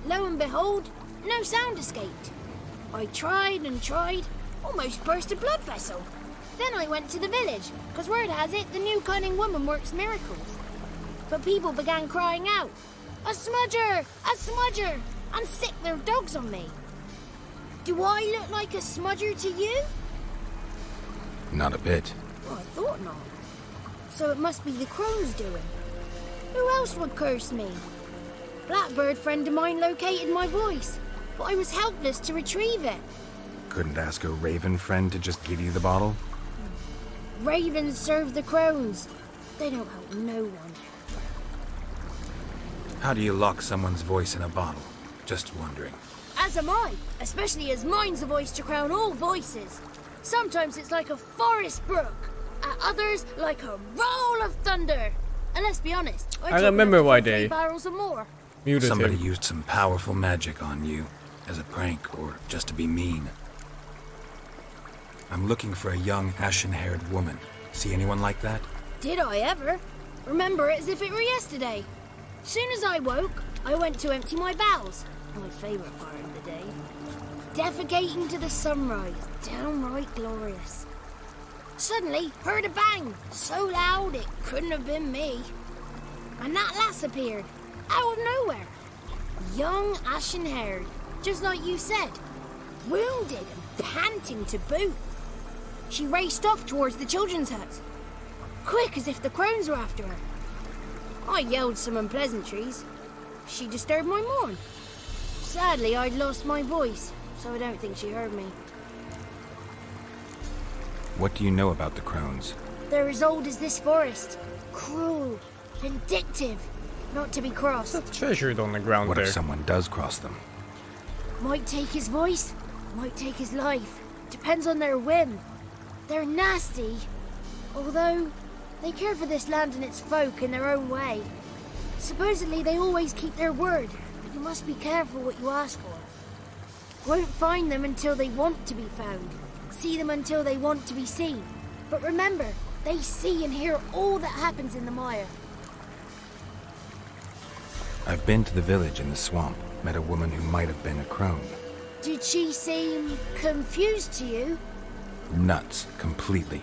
Lo and behold, no sound escaped. I tried and tried, almost burst a blood vessel. Then I went to the village, because word has it the new cunning woman works miracles. But people began crying out, "A smudger! A smudger!" and sick their dogs on me. Do I look like a smudger to you? Not a bit. Well, I thought not. So it must be the Crones doing. Who else would curse me? Blackbird friend of mine located my voice, but I was helpless to retrieve it. Couldn't ask a raven friend to just give you the bottle? Ravens serve the Crones. They don't help no one. How do you lock someone's voice in a bottle? Just wondering. As am I, especially as mine's a voice to crown all voices. Sometimes it's like a forest brook, at others like a roll of thunder. And let's be honest, I remember why they 3 barrels or more. muted Somebody him. used some powerful magic on you, as a prank or just to be mean. I'm looking for a young, ashen-haired woman. See anyone like that? Did I ever? Remember it as if it were yesterday. Soon as I woke, I went to empty my bowels. My favourite part of the day. Defecating to the sunrise, downright glorious. Suddenly, heard a bang, so loud it couldn't have been me. And that lass appeared, out of nowhere. Young, ashen-haired, just like you said. Wounded and panting to boot. She raced off towards the children's hut. Quick as if the Crones were after her. I yelled some unpleasantries. She disturbed my morn. Sadly, I'd lost my voice, so I don't think she heard me. What do you know about the Crones? They're as old as this forest. Cruel, vindictive, not to be crossed. What's treasured on the ground What there? if someone does cross them? Might take his voice, might take his life. Depends on their whim. They're nasty, although they care for this land and its folk in their own way. Supposedly they always keep their word, but you must be careful what you ask for. Won't find them until they want to be found. See them until they want to be seen. But remember, they see and hear all that happens in the mire. I've been to the village in the swamp, met a woman who might have been a crone. Did she seem confused to you? Nuts, completely.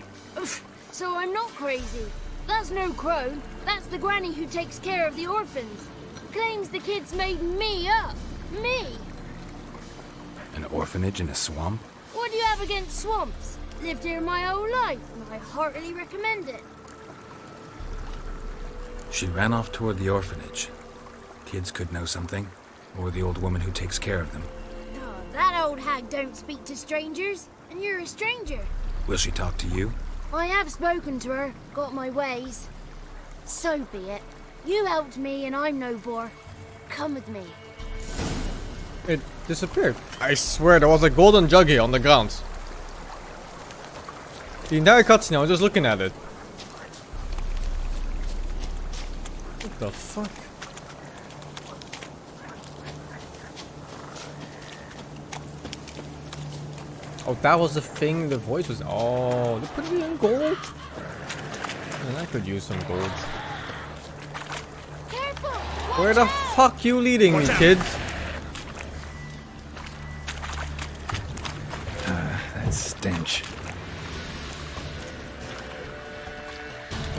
So I'm not crazy. That's no crone. That's the granny who takes care of the orphans. Claims the kids made me up. Me! An orphanage in a swamp? What do you have against swamps? Lived here my whole life, and I heartily recommend it. She ran off toward the orphanage. Kids could know something, or the old woman who takes care of them. Oh, that old hag don't speak to strangers, and you're a stranger. Will she talk to you? I have spoken to her, got my ways. So be it. You helped me, and I'm no bore. Come with me. It disappeared. I swear there was a golden juggy on the ground. The entire cutscene, I was just looking at it. What the fuck? Oh, that was the thing. The voice was. Oh, they put it in gold. And I could use some gold. Careful! Where the fuck you leading me, kids? That stench.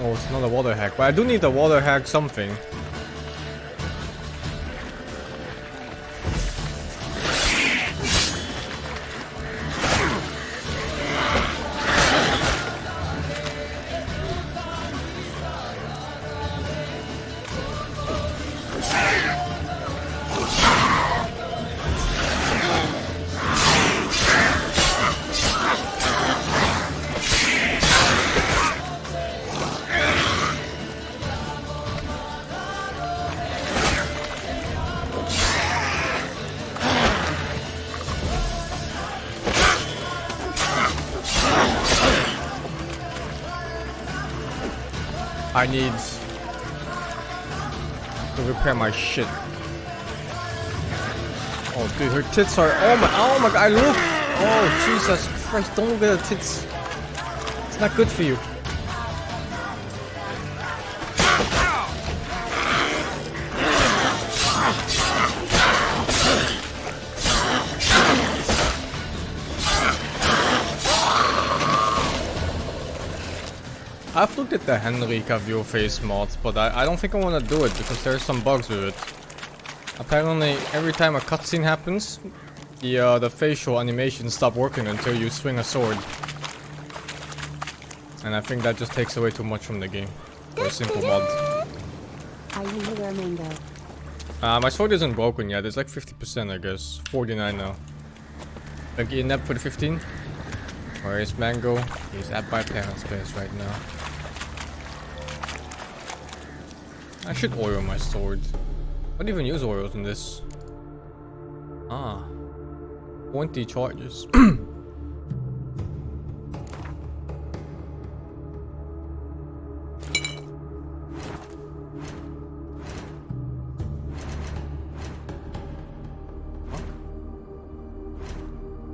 Oh, it's not a water hack, but I do need a water hack something. I need to repair my shit. Oh dude, her tits are, oh my god, look! Oh Jesus Christ, don't look at her tits. It's not good for you. I've looked at the Henrika view face mods, but I don't think I want to do it because there's some bugs with it. Apparently, every time a cutscene happens, the facial animations stop working until you swing a sword. And I think that just takes away too much from the game. For a simple mod. Are you here, Mango? My sword isn't broken yet, it's like 50% I guess. 49 now. Like in up for the 15? Where is Mango? He's at my parents' place right now. I should oil my sword. I don't even use oils in this. Ah. 20 charges.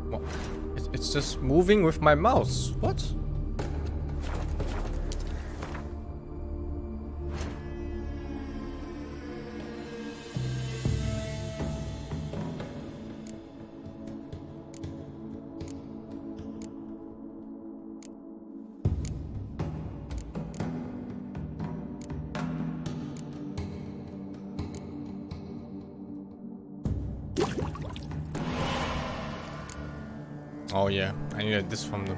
What? It's just moving with my mouse. What? Oh yeah, I needed this from them,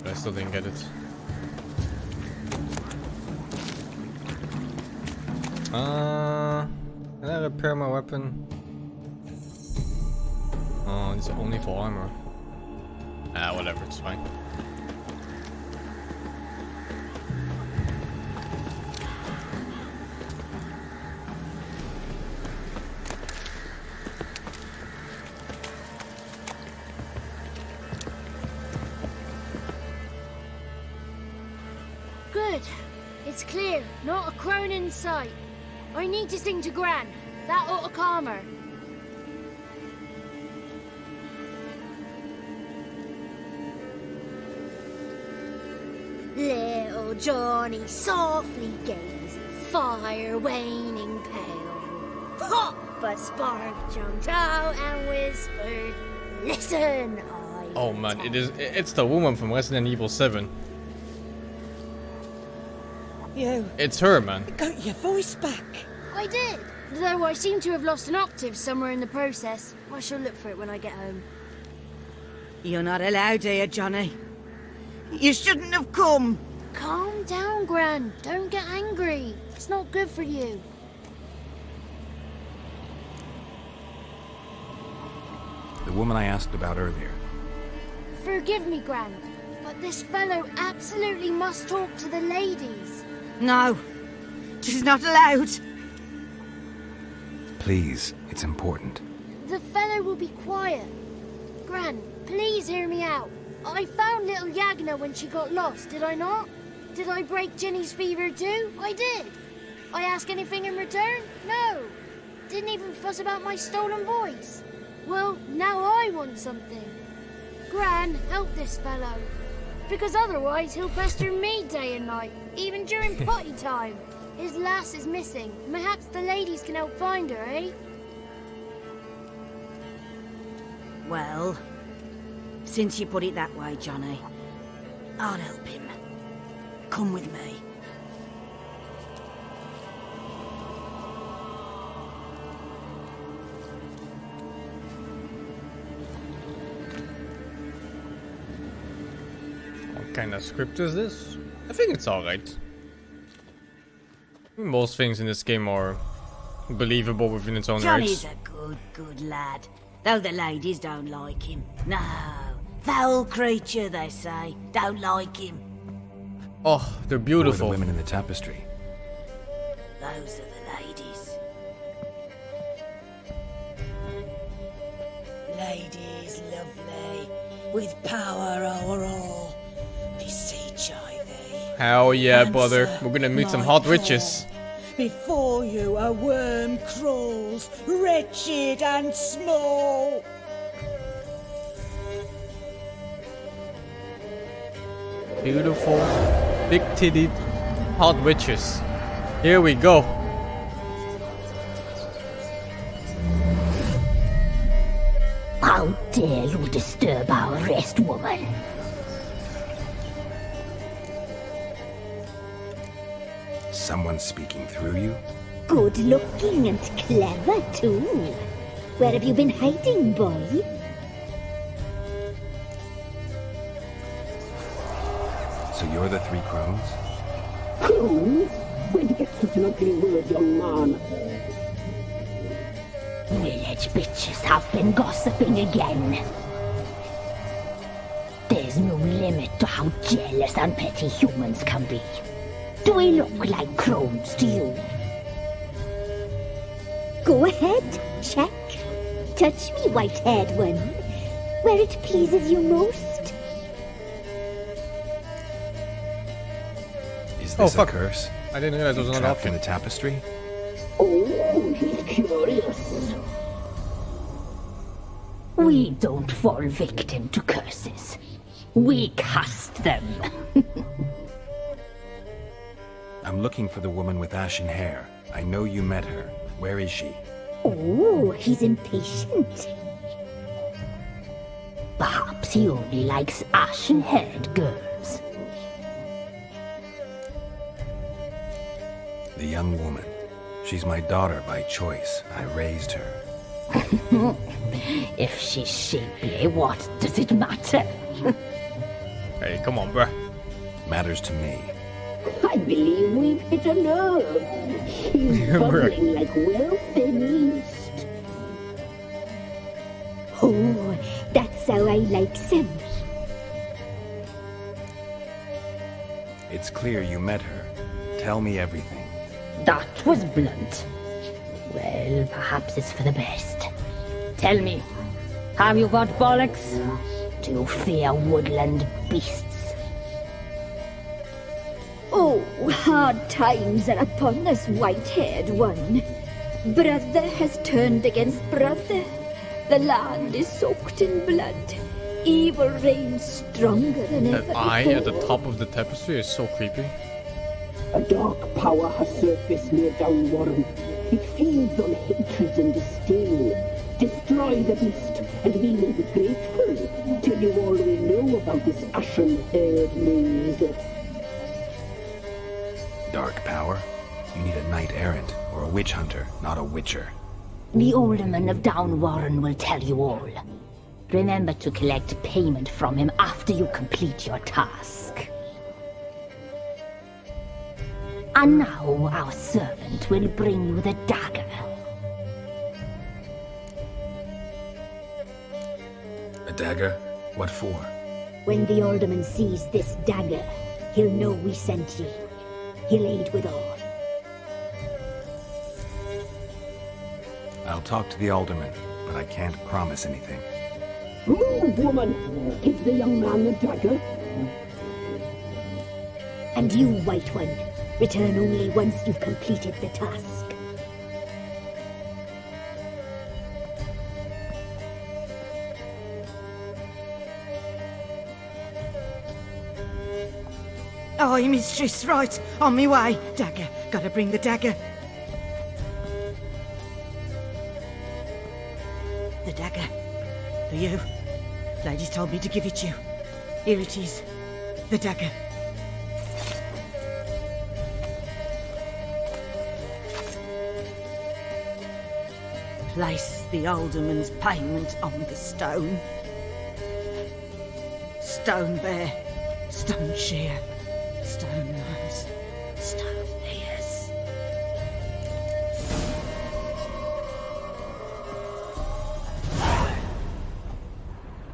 but I still didn't get it. Can I repair my weapon? Oh, it's only for armor. Ah, whatever, it's fine. Good. It's clear. Not a crone in sight. I need to sing to Gran. That ought to calm her. Little Johnny softly gazed, fire waning pale. Hop! A spark jumped out and whispered, "Listen, I." Oh man, it's the woman from Resident Evil 7. You It's her, man. got your voice back. I did. Though I seem to have lost an octave somewhere in the process. I shall look for it when I get home. You're not allowed here, Johnny. You shouldn't have come. Calm down, Gran. Don't get angry. It's not good for you. The woman I asked about earlier. Forgive me, Gran, but this fellow absolutely must talk to the ladies. No, she's not allowed. Please, it's important. The fellow will be quiet. Gran, please hear me out. I found little Yagna when she got lost, did I not? Did I break Ginny's fever too? I did. I ask anything in return? No. Didn't even fuss about my stolen voice. Well, now I want something. Gran, help this fellow. Because otherwise he'll pester me day and night, even during potty time. His lass is missing. Perhaps the ladies can help find her, eh? Well, since you put it that way, Johnny, I'll help him. Come with me. What kind of script is this? I think it's alright. Most things in this game are believable within its own Johnny's rights. a good lad. Though the ladies don't like him. No. Foul creature, they say. Don't like him. Oh, they're Who are the beautiful. women in the tapestry? Those are the ladies. Ladies lovely, with power o'er all. Beseech I thee. Hell yeah, brother. Answer We're gonna meet some my hot call. witches. Before you a worm crawls, wretched and small. Beautiful, big-titted, hot witches. Here we go. How dare you disturb our rest, woman? Someone speaking through you? Good looking and clever, too. Where have you been hiding, boy? So you're the three crones? Crones? Where'd you get such an ugly word, young man? Village bitches have been gossiping again. There's no limit to how jealous and petty humans can be. Do we look like crones to you? Go ahead, check. Touch me, white-haired one, where it pleases you most. Is this fuck. a curse? I didn't realize there was another Trapped in option. the tapestry? Oh, he's curious. We don't fall victim to curses. We cast them. I'm looking for the woman with ashen hair. I know you met her. Where is she? Oh, he's impatient. Perhaps he only likes ashen-haired girls. The young woman. She's my daughter by choice. I raised her. If she's shapely, what does it matter? Hey, come on, bruh. Matters to me. I believe we've hit a nerve. He's bubbling like well-fed yeast. Oh, that's how I like him. It's clear you met her. Tell me everything. That was blunt. Well, perhaps it's for the best. Tell me, have you got bollocks? Do you fear woodland beasts? Oh, hard times are upon us, white-haired one. Brother has turned against brother. The land is soaked in blood. Evil reigns stronger than ever That eye before. at the top of the tapestry is so creepy. A dark power has surfaced near Downwarren. It feeds on hatred and disdain. Destroy the beast, and we will be grateful. Tell you all we know about this ashen-haired maid. Dark power? You need a knight errant or a witch hunter, not a witcher. The alderman of Downwarren will tell you all. Remember to collect payment from him after you complete your task. And now our servant will bring you the dagger. A dagger? What for? When the alderman sees this dagger, he'll know we sent you. He'll aid with all. I'll talk to the alderman, but I can't promise anything. Move, woman! Give the young man the dagger. And you, white one, return only once you've completed the task. Aye, mistress, right. On me way. Dagger. Gotta bring the dagger. The dagger. For you. Ladies told me to give it you. Here it is. The dagger. Place the alderman's payment on the stone. Stone bear. Stone shear. Stone nose, stone ears.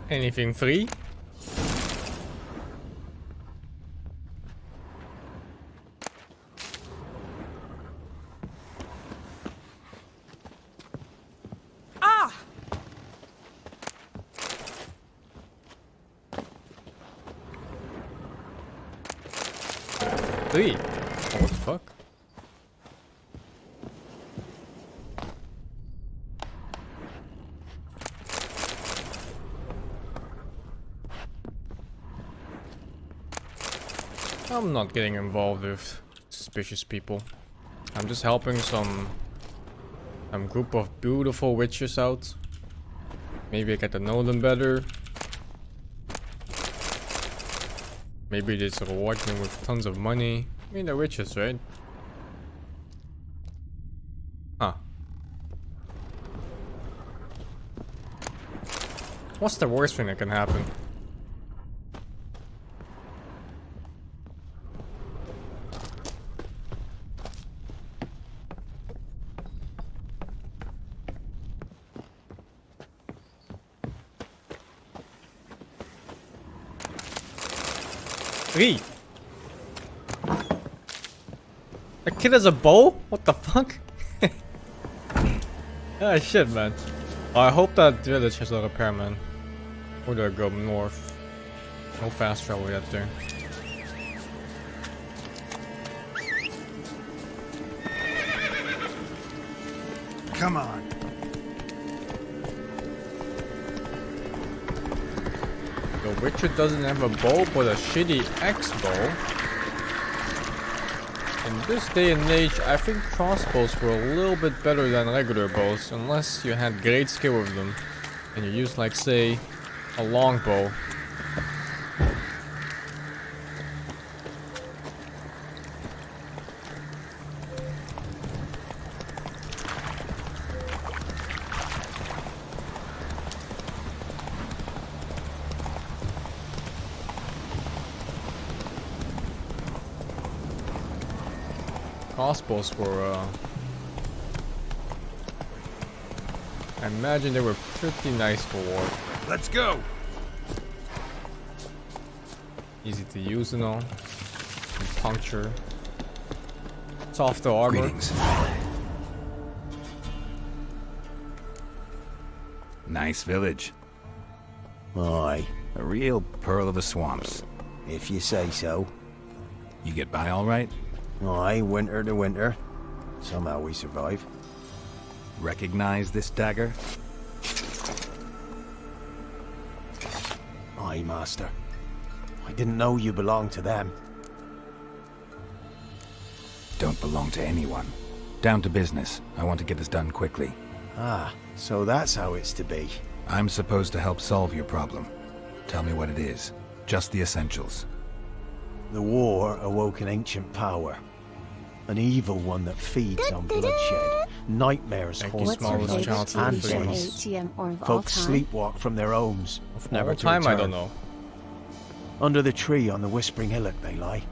Anything free? 3. Oh, what the fuck? I'm not getting involved with suspicious people. I'm just helping some group of beautiful witches out. Maybe I get to know them better. Maybe they just reward me with tons of money. I mean, they're witches, right? Huh. What's the worst thing that can happen? Three. A kid has a bow? What the fuck? Ah, shit, man. I hope that village has a repairman. Or do I go north? No fast travel yet there. Come on. The Witcher doesn't have a bow, but a shitty axe bow. In this day and age, I think crossbows were a little bit better than regular bows, unless you had great skill with them, and you used, like, say, a longbow. Crossbows were, I imagine they were pretty nice for war. Let's go! Easy to use and all. And puncture. Softer armor. Greetings. Nice village. Aye. A real pearl of the swamps. If you say so. You get by all right? Aye, winter to winter. Somehow we survive. Recognize this dagger? Aye, master. I didn't know you belonged to them. Don't belong to anyone. Down to business. I want to get this done quickly. Ah, so that's how it's to be. I'm supposed to help solve your problem. Tell me what it is. Just the essentials. The war awoke an ancient power. An evil one that feeds on bloodshed, nightmares haunt What's your nights favorite and TV show, days. ATM, or of all Folks time? sleepwalk from their homes, never All to time, I return. don't know. Under the tree on the Whispering Hillock they lie.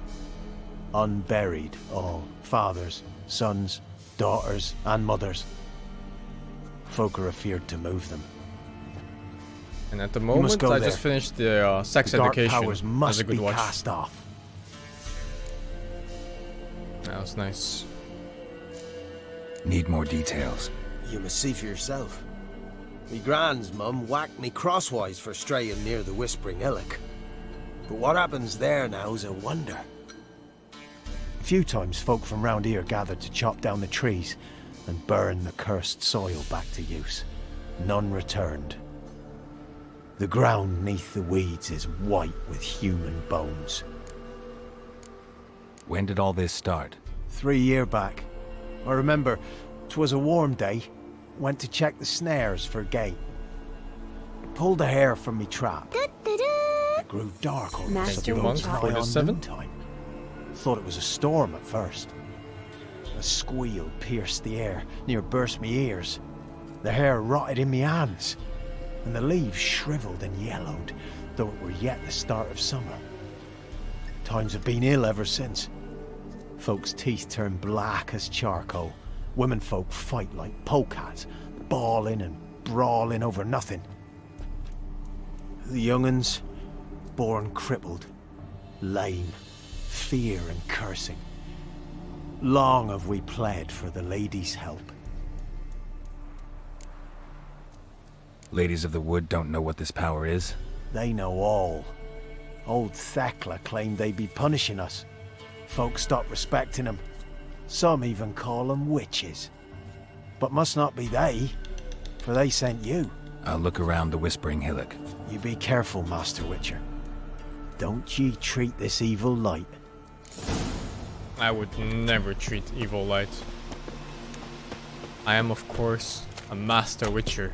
Unburied, all. Fathers, sons, daughters, and mothers. Folk are afeared to move them. And at the must moment, go I there. just finished the sex The dark education powers as must a good be watch. cast off. That was nice. Need more details. You must see for yourself. Me grand's mum whacked me crosswise for straying near the Whispering Hillock. But what happens there now's a wonder. A few times folk from round here gathered to chop down the trees and burn the cursed soil back to use. None returned. The ground neath the weeds is white with human bones. When did all this start? 3 year back. I remember 'twas a warm day. Went to check the snares for gate. Pulled the hair from me trap. It grew dark all of a Master sudden. Thank you, monk, It was for nigh the on 7. noontime. Thought it was a storm at first. A squeal pierced the air, near burst me ears. The hair rotted in me hands, and the leaves shriveled and yellowed, though it were yet the start of summer. Times have been ill ever since. Folks' teeth turn black as charcoal. Women folk fight like polecats, bawling and brawling over nothing. The young'uns, born crippled, lame, fear and cursing. Long have we pled for the lady's help. Ladies of the Wood don't know what this power is? They know all. Old Thekla claimed they'd be punishing us. Folks stop respecting them. Some even call them witches. But must not be they, for they sent you. I'll look around the Whispering Hillock. You be careful, Master Witcher. Don't ye treat this evil light. I would never treat evil light. I am, of course, a Master Witcher.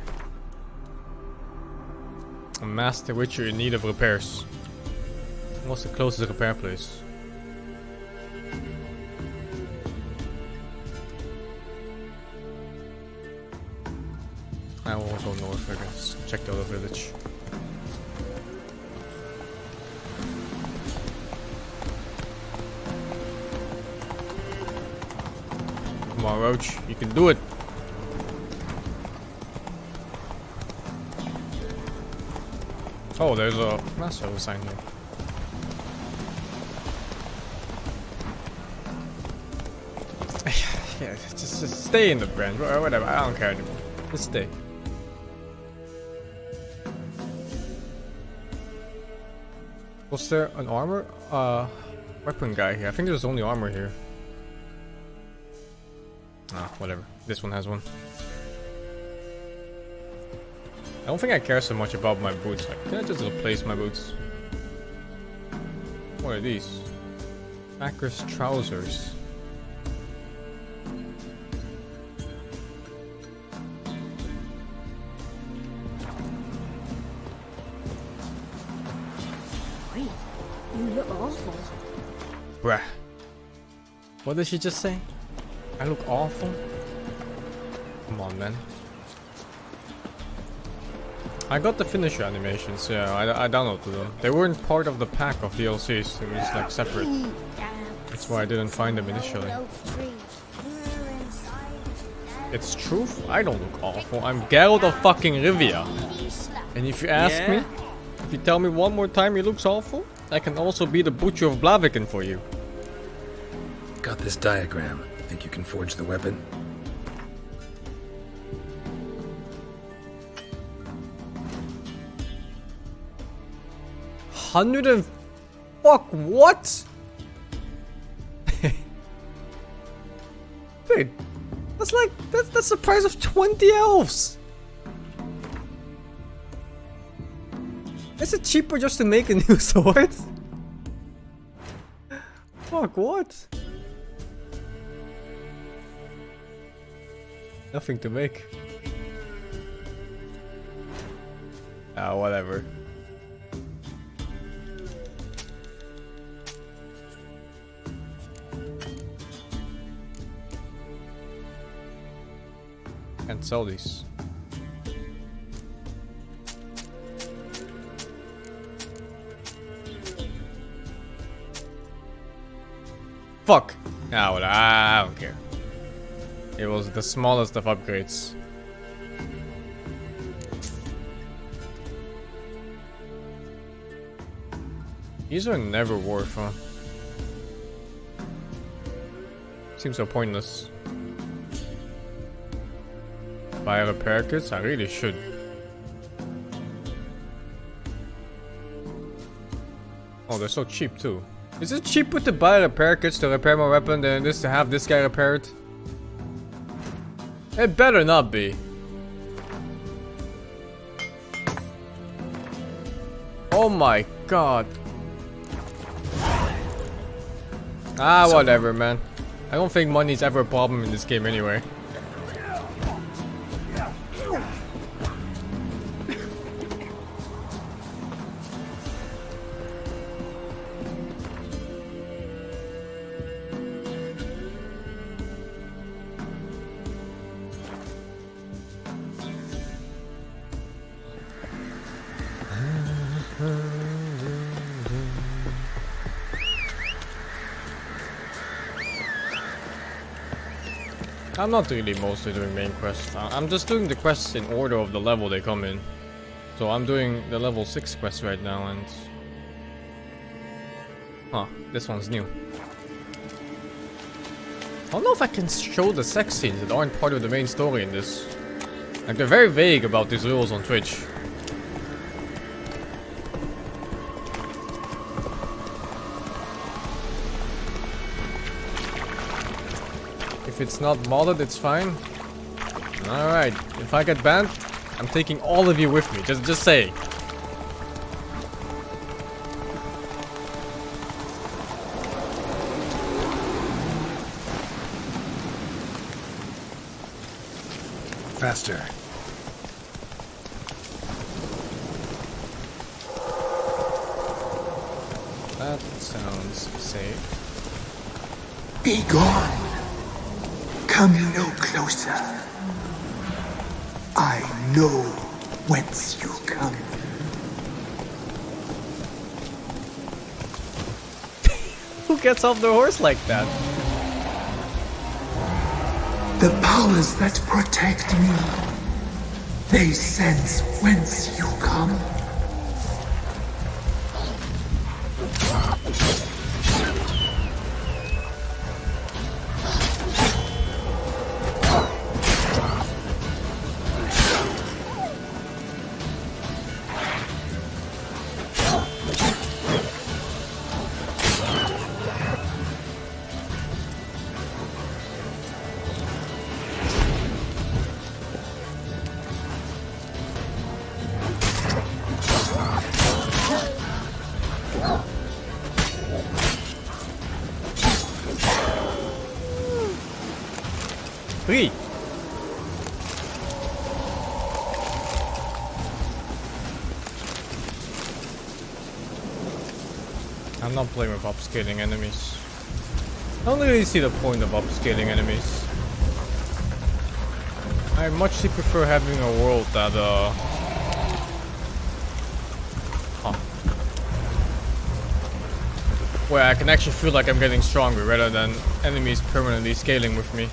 A Master Witcher in need of repairs. What's the closest repair place? I will go north, I guess. Check the other village. Come on, Roach. You can do it. Oh, there's a master sign here. Yeah, just stay in the branch, or whatever. I don't care anymore. Just stay. Was there an armor? Weapon guy here. I think there's only armor here. Ah, whatever. This one has one. I don't think I care so much about my boots. Like, can I just replace my boots? What are these? Hacker's trousers. Wait, you look awful. Bruh. What did she just say? I look awful? Come on, man. I got the finisher animations, yeah, I downloaded them. They weren't part of the pack of DLCs, it was like separate. That's why I didn't find them initially. It's truth? I don't look awful. I'm Geralt of fucking Rivia. And if you ask me, if you tell me one more time he looks awful, I can also be the Butcher of Blaviken for you. Got this diagram. Think you can forge the weapon? Fuck, what? Dude, that's like, that's the price of 20 elves. Is it cheaper just to make a new sword? Fuck, what? Nothing to make. Ah, whatever. Can't sell these. Fuck! Ah, well, I don't care. It was the smallest of upgrades. These are never worth, huh? Seems so pointless. Buy repair kits? I really should. Oh, they're so cheap too. Is it cheaper to buy repair kits to repair my weapon than it is to have this guy repaired? It better not be. Oh my god. Ah, whatever, man. I don't think money's ever a problem in this game anyway. I'm not really mostly doing main quests. I'm just doing the quests in order of the level they come in. So I'm doing the level 6 quest right now and... Huh, this one's new. I don't know if I can show the sex scenes that aren't part of the main story in this. Like, they're very vague about these rules on Twitch. If it's not modded, it's fine. Alright, if I get banned, I'm taking all of you with me. Just say. Faster. That sounds safe. Be gone. Come no closer. I know whence you come. Who gets off the horse like that? The powers that protect me, they sense whence you come. Three. I'm not playing with upscaling enemies. I don't really see the point of upscaling enemies. I muchly prefer having a world that where I can actually feel like I'm getting stronger rather than enemies permanently scaling with me.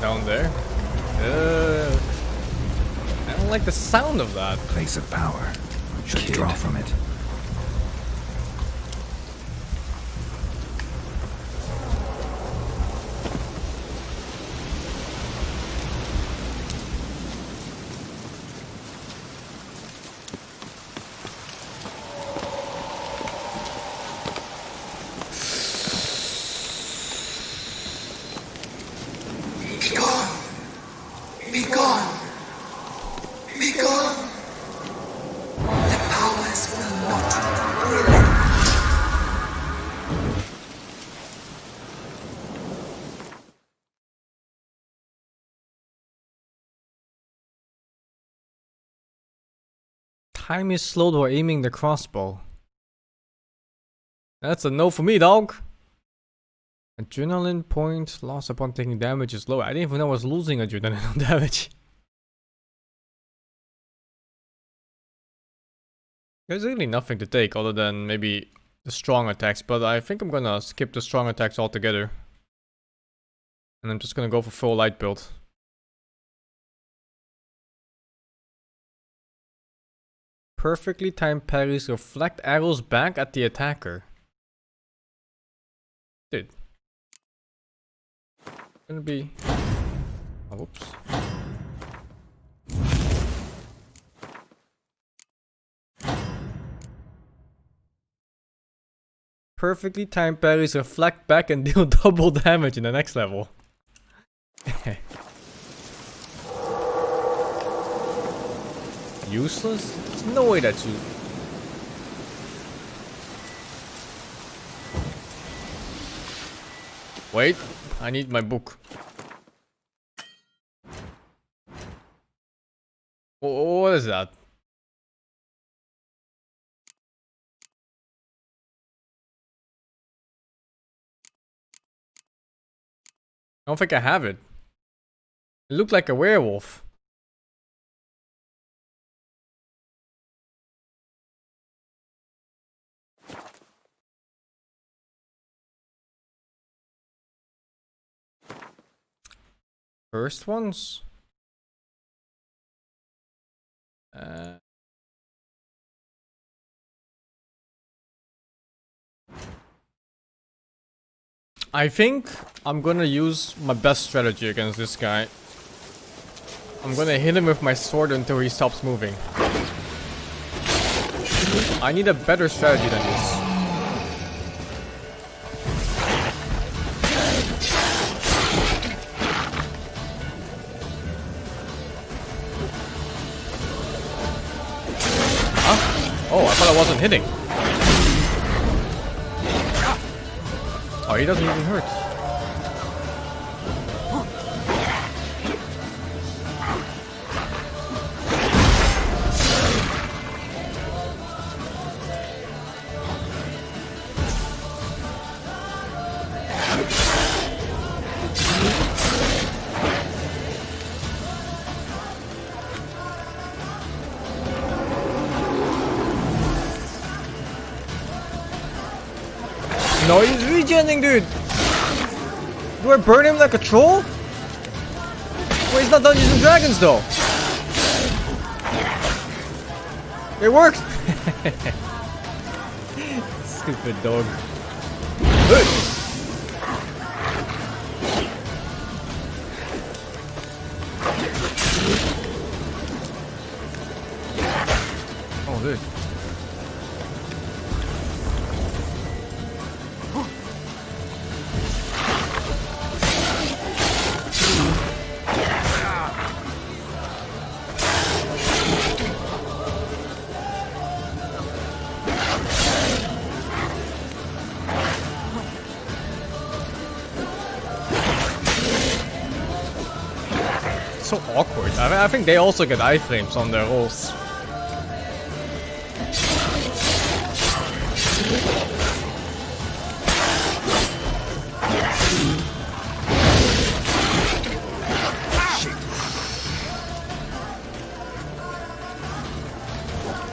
Down there. I don't like the sound of that. Place of power. Should draw from it. Time is slowed while aiming the crossbow. That's a no for me, dog. Adrenaline point lost upon taking damage is low. I didn't even know I was losing adrenaline damage. There's really nothing to take other than maybe the strong attacks, but I think I'm gonna skip the strong attacks altogether. And I'm just gonna go for full light build. Perfectly timed parries reflect arrows back at the attacker. Dude. Gonna be... Oh, whoops. Perfectly timed parries reflect back and deal double damage in the next level. Useless? There's no way that's you. Wait, I need my book. What is that? I don't think I have it. It looked like a werewolf. First ones? I think I'm gonna use my best strategy against this guy. I'm gonna hit him with my sword until he stops moving. I need a better strategy than this. Huh? Oh, I thought I wasn't hitting. Oh, he doesn't even hurt. No, he's regening, dude! Do I burn him like a troll? Well, he's not done using dragons, though. It worked! Stupid dog. Oh, dude. So awkward. I think they also get iframes on their rolls.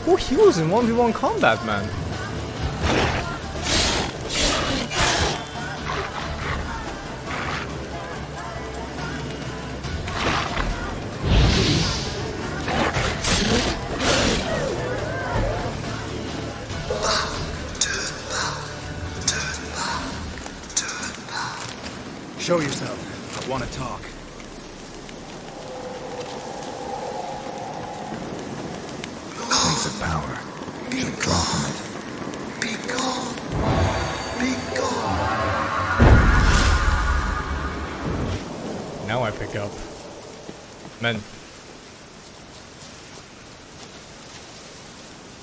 Who heals in 1v1 combat, man? Show yourself. I want to talk. Sense of power. Should draw from it. Be gone. Be gone. Now I pick up. Men.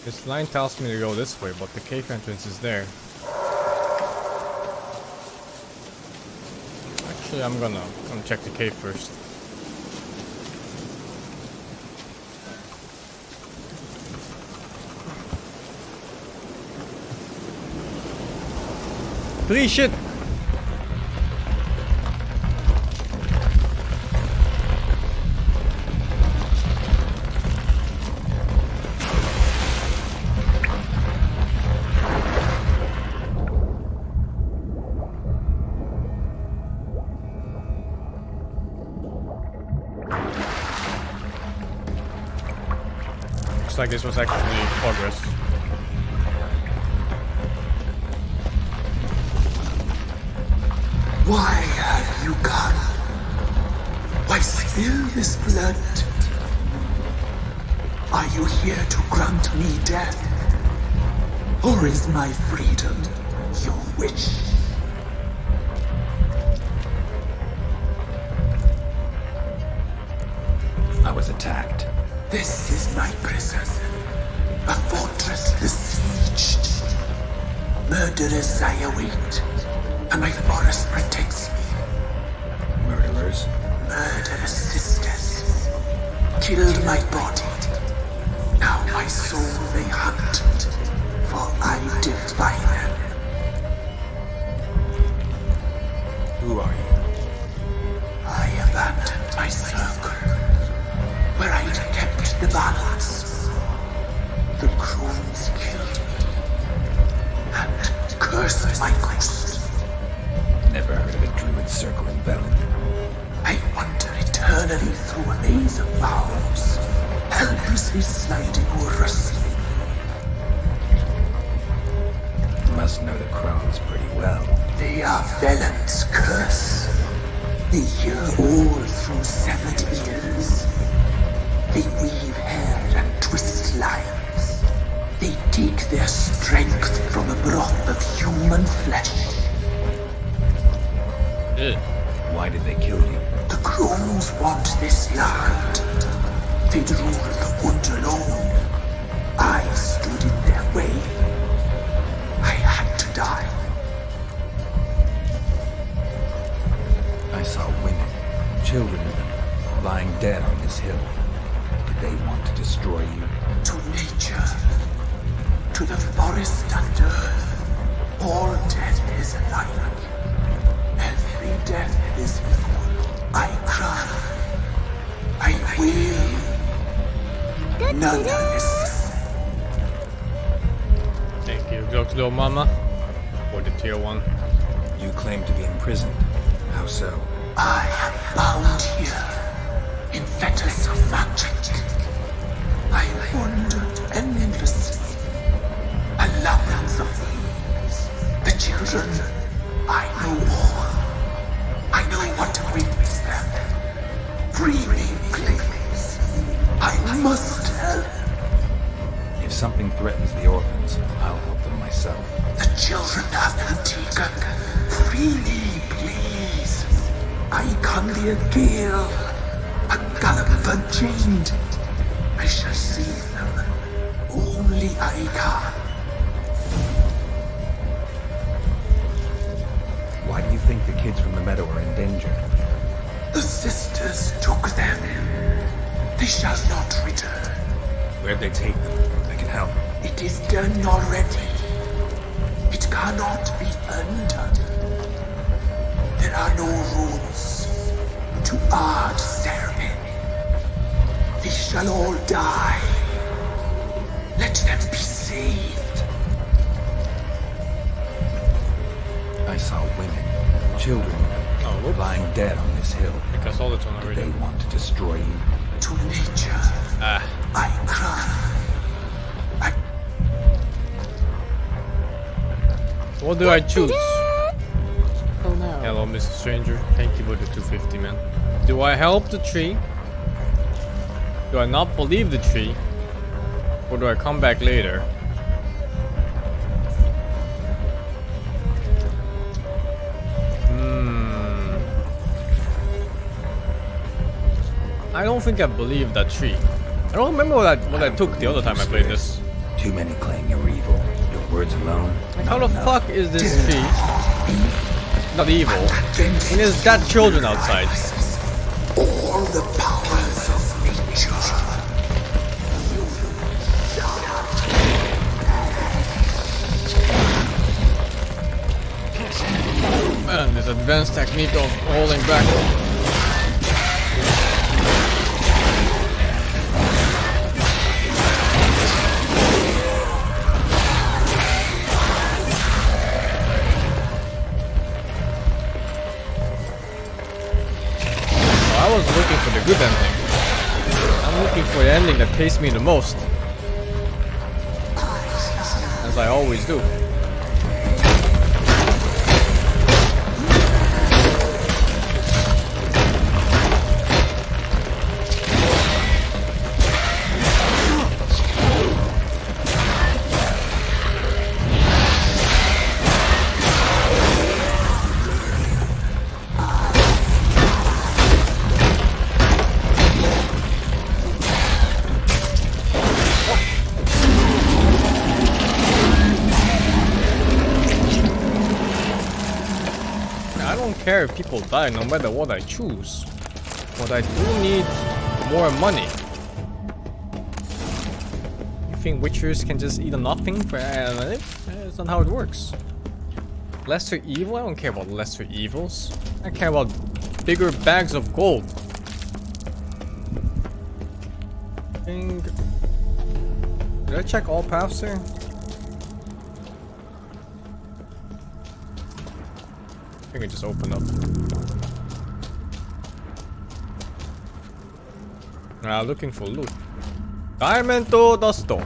This line tells me to go this way, but the cave entrance is there. Actually, I'm gonna check the cave first. Free shit! Looks like this was actually progress. Why have you come? Why spill this blood? Are you here to grant me death? Or is my freedom your wish? I was attacked. This is my prison. A fortress besieged. Murderers I await, and my forest protects me. Murderers? Murderous sisters killed my body. Now my soul they hunt, for I defy them. Who are you? I abandoned my circle, where I'd kept the balance. The Crones killed me, and cursed my ghost. Never heard of a druid circle in Velen. I wander eternally through a maze of vows, helplessly sliding or rustling. You must know the Crones pretty well. They are Velen's curse. They hear all through severed ears. They weave hair and twist lives. They take their strength from the broth of human flesh. Why did they kill you? The Crones want this land. They'd rule the wood alone. I stood in their way. I had to die. I saw women, children even, lying dead on this hill. Did they want to destroy you? To nature, to the forest and earth, all death is alike. Every death is equal. I cry. I wail. None listens. Thank you, Jokes little mama. For the tier 1. You claim to be imprisoned. How so? I am bound here in fetters of magic. I wandered endlessly. A labyrinth of thieves. The children, I know all. I know what awaits them. Free me, please. I must help. If something threatens the orphans, I'll help them myself. The children have been taken. Free me, please. I can be a gale, a gallop unchained. I shall save them. Only I can. Why do you think the kids from the meadow are in danger? The sisters took them. They shall not return. Where'd they take them? I can help. It is done already. It cannot be undone. There are no rules to our ceremony. They shall all die. Let them be saved. I saw women, children, lying dead on this hill. Because all the time Did they want to destroy you? To nature, I cry. What do I choose? Hello. Hello, Mr. Stranger. Thank you for the 250, man. Do I help the tree? Do I not believe the tree? Or do I come back later? I don't think I believe that tree. I don't remember what I took the other time I played this. Too many claim you're evil. Your words alone. Like, how the fuck is this tree not evil? And there's that children outside. All the powers of nature. Man, this advanced technique of holding back. I was looking for the good ending. I'm looking for the ending that tastes me the most. As I always do. If people die no matter what I choose, but I do need more money. You think witchers can just eat nothing for that's not how it works. Lesser evil? I don't care about lesser evils. I care about bigger bags of gold. Did I check all paths here? I think it just opened up. Looking for loot. Diamond to Dusto.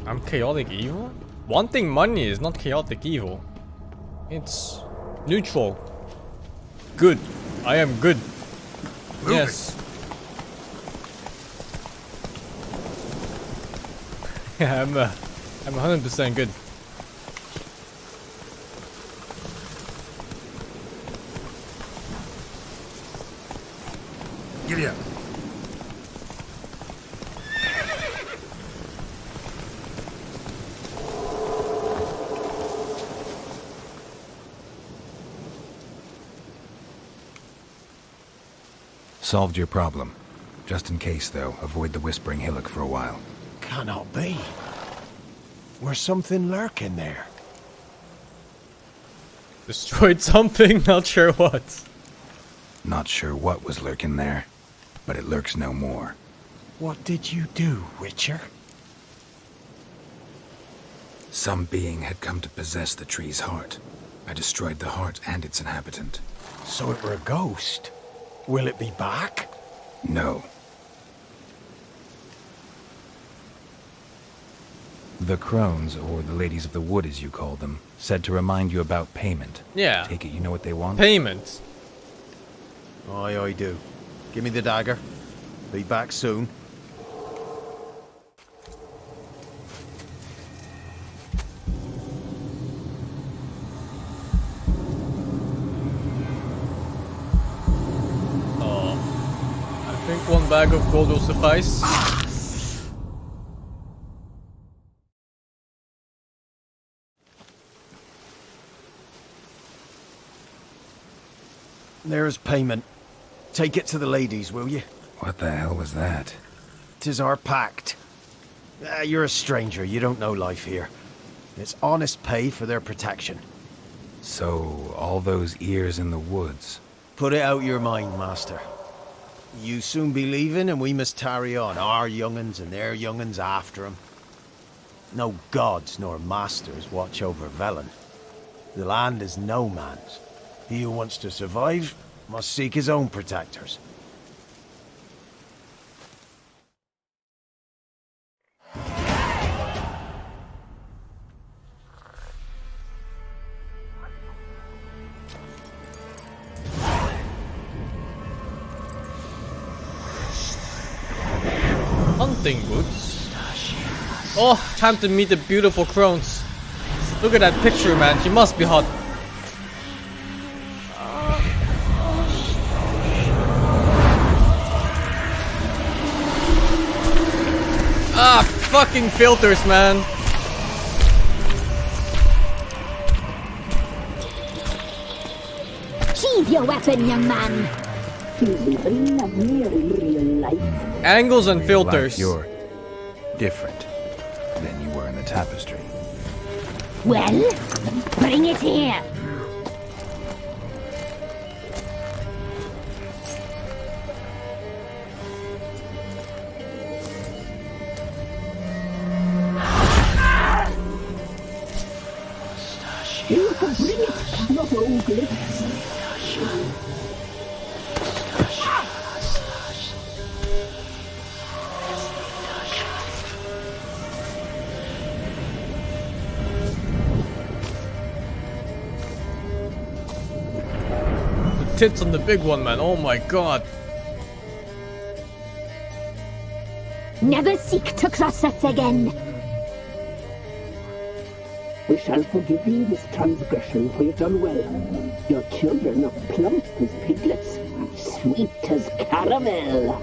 I'm chaotic evil? Wanting money is not chaotic evil. It's neutral. Good. I am good. Yes. Yeah, I'm 100% good. Giddy up. Solved your problem. Just in case, though, avoid the Whispering Hillock for a while. Cannot be. Where's something lurking there? Destroyed something, not sure what. Not sure what was lurking there, but it lurks no more. What did you do, Witcher? Some being had come to possess the tree's heart. I destroyed the heart and its inhabitant. So it were a ghost. Will it be back? No. The Crones, or the Ladies of the Wood as you call them, said to remind you about payment. Yeah. Take it you know what they want? Payment. Aye, I do. Give me the dagger. Be back soon. I think one bag of gold will suffice. There's payment. Take it to the ladies, will you? What the hell was that? 'Tis our pact. You're a stranger, you don't know life here. It's honest pay for their protection. So, all those ears in the woods. Put it out your mind, master. You soon be leaving and we must tarry on, our young'uns and their young'uns after 'em. No gods nor masters watch over Velen. The land is no man's. He who wants to survive must seek his own protectors. Hunting boots. Oh, time to meet the beautiful Crones. Look at that picture, man. She must be hot. Ah, fucking filters, man. Sheathe your weapon, young man. He's very lovely in real life. Angles and filters. Like you're different than you were in the tapestry. Well, bring it here. You can bring it, not ugly. Tits on the big one, man. Oh my god. Never seek to cross us again. We shall forgive you this transgression, for you've done well. Your children are plump as piglets, sweet as caramel.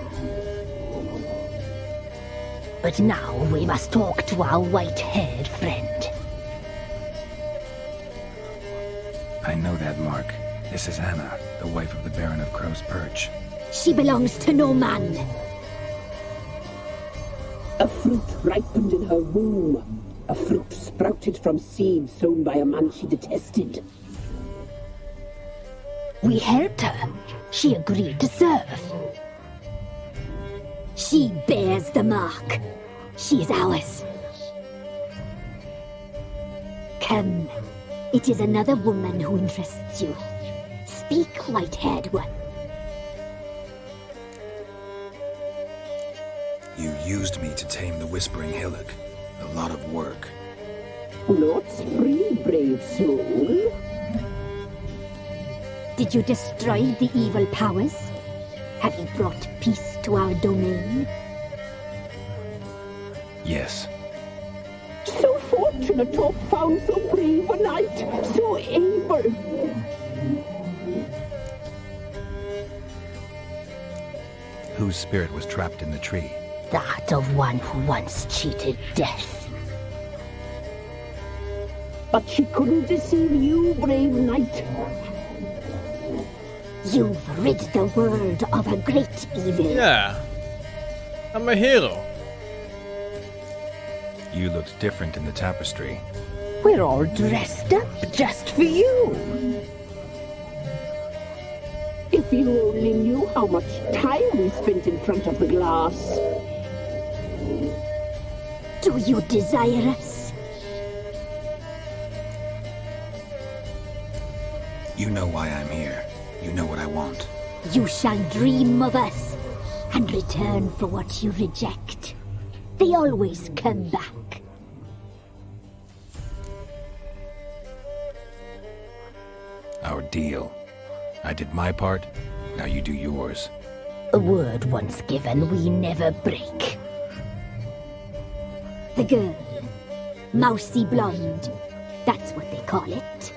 But now we must talk to our white-haired friend. I know that mark. This is Anna, the wife of the Baron of Crow's Perch. She belongs to no man. A fruit ripened in her womb. A fruit sprouted from seeds sown by a man she detested. We helped her. She agreed to serve. She bears the mark. She is ours. Come. It is another woman who interests you. Speak, white-haired one. You used me to tame the Whispering Hillock. A lot of work. Lots free, brave soul. Did you destroy the evil powers? Have you brought peace to our domain? Yes. So fortunate to have found so brave a knight, so able. Whose spirit was trapped in the tree? That of one who once cheated death. But she couldn't deceive you, brave knight. You've rid the world of a great evil. Yeah. I'm a hero. You looked different in the tapestry. We're all dressed up just for you. If you only knew how much time we spent in front of the glass. Do you desire us? You know why I'm here. You know what I want. You shall dream of us and return for what you reject. They always come back. Our deal. I did my part, now you do yours. A word once given, we never break. The girl. Mousy blonde. That's what they call it.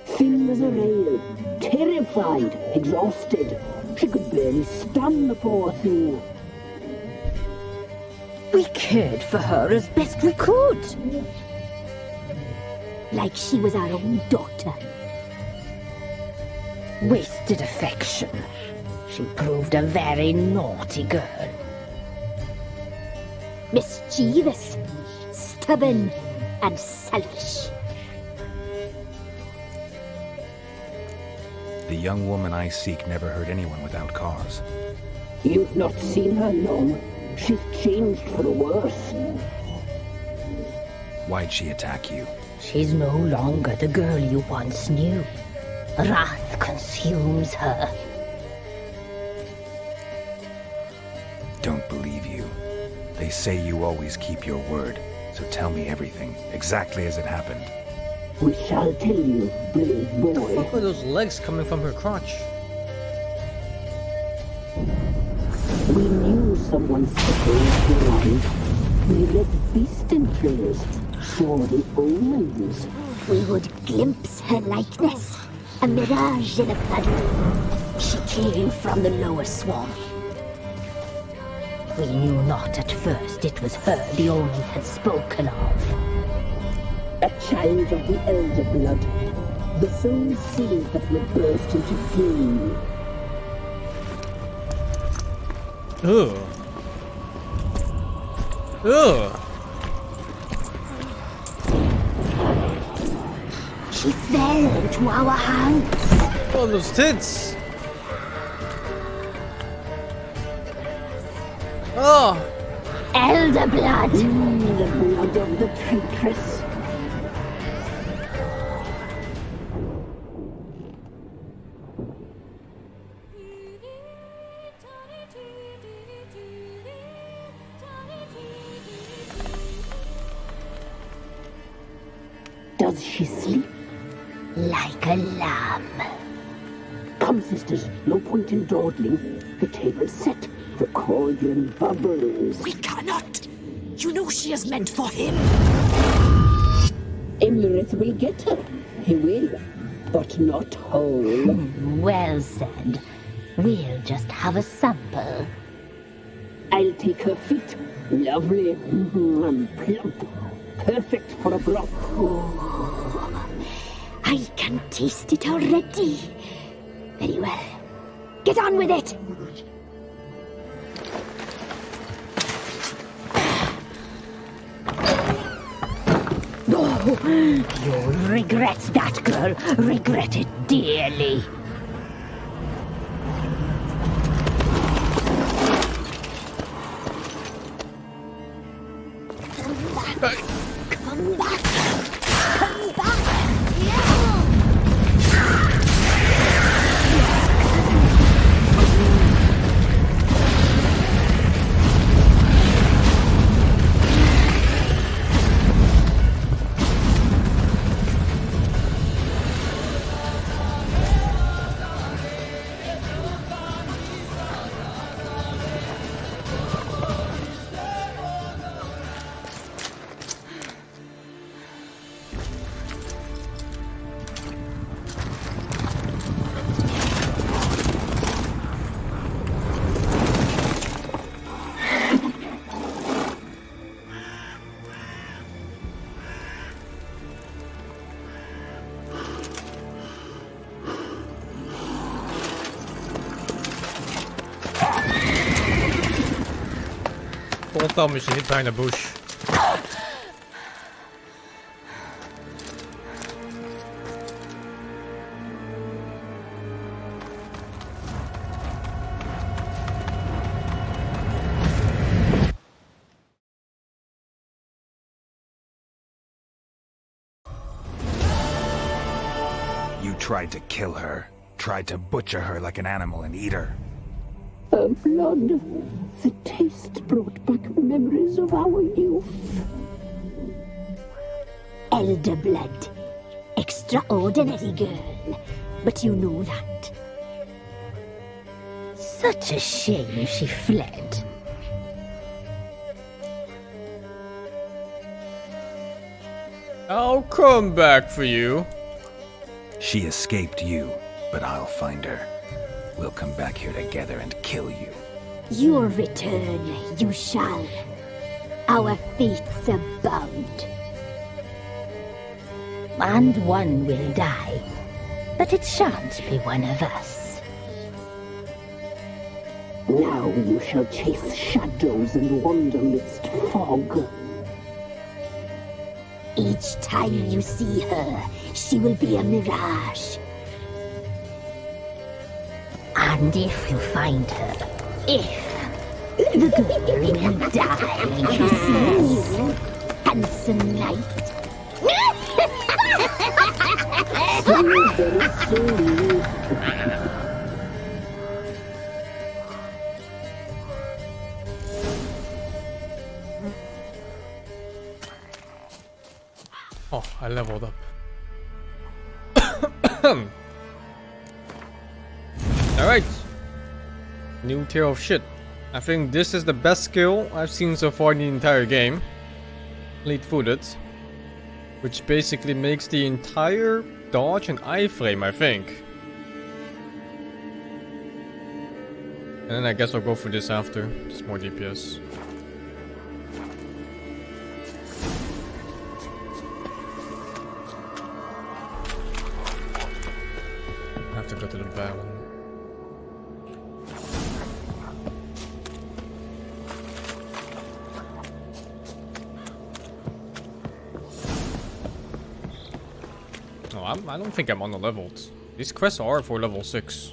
Thin as a rail, terrified, exhausted. She could barely stand the poor thing. We cared for her as best we could. Like she was our own daughter. Wasted affection. She proved a very naughty girl. Mischievous, stubborn, and selfish. The young woman I seek never hurt anyone without cause. You've not seen her long. She's changed for the worse. Why'd she attack you? She's no longer the girl you once knew. Wrath consumes her. Don't believe you. They say you always keep your word, so tell me everything, exactly as it happened. We shall tell you, brave boy. What the fuck are those legs coming from her crotch? We knew someone supposed to arrive. We read beast entrails, saw the omens. We would glimpse her likeness, a mirage in a puddle. She came from the lower swamp. We knew not at first it was her the omens had spoken of. A child of the elder blood, the soul seed that would burst into flame. Ugh. Ugh. She fell into our hands. Oh, those tits. Oh. Elder blood. The blood of the traitress. Does she sleep? Like a lamb. Come, sisters, no point in dawdling. The table's set, the cauldron bubbles. We cannot! You know she is meant for him! Emlyrith will get her. He will, but not whole. Well said. We'll just have a sample. I'll take her feet. Lovely and plump. Perfect for a broth. Oh, I can taste it already. Very well. Get on with it! Oh, you'll regret that, girl. Regret it dearly. Come back! Come back! Don't tell me she hid behind a bush. You tried to kill her. Tried to butcher her like an animal and eat her. Her blood, the taste brought back memories of our youth. Elder blood. Extraordinary girl. But you know that. Such a shame she fled. I'll come back for you. She escaped you, but I'll find her. We'll come back here together and kill you. Your return, you shall. Our fates are bound. And one will die, but it shan't be one of us. Now you shall chase shadows and wander midst fog. Each time you see her, she will be a mirage. And if you find her, the girl will die to see you, handsome knight. Oh, I leveled up. Alright. New tier of shit. I think this is the best skill I've seen so far in the entire game. Fleet-footed. Which basically makes the entire dodge and iframe, I think. And then I guess I'll go for this after. Just more DPS. I have to go to the Velen. No, I don't think I'm under-leveled. These quests are for level 6.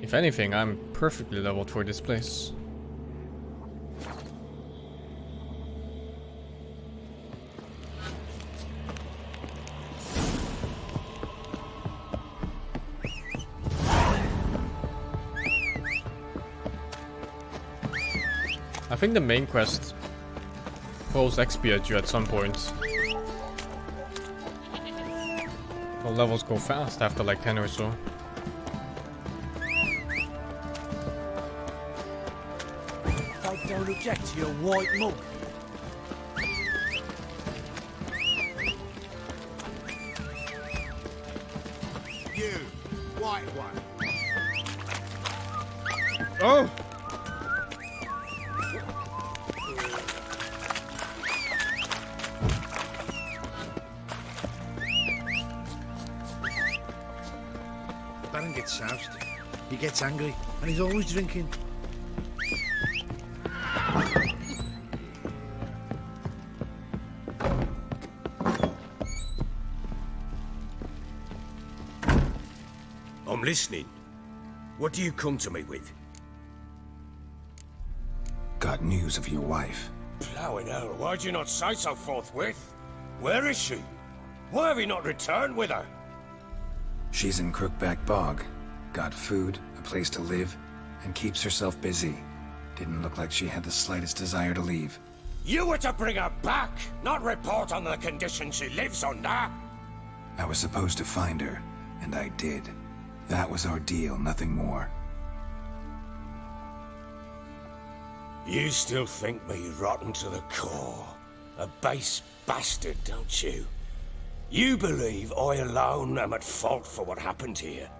If anything, I'm perfectly leveled for this place. I think the main quest throws XP at you at some point. The levels go fast after like 10 or so. I don't object to your white mug. You, white one. Oh! Baron gets soused. He gets angry, and he's always drinking. I'm listening. What do you come to me with? Got news of your wife. Plowing hell, why'd you not say so forthwith? Where is she? Why have you not returned with her? She's in Crookback Bog. Got food, a place to live, and keeps herself busy. Didn't look like she had the slightest desire to leave. You were to bring her back, not report on the conditions she lives under. I was supposed to find her, and I did. That was our deal, nothing more. You still think me rotten to the core. A base bastard, don't you? You believe I alone am at fault for what happened here.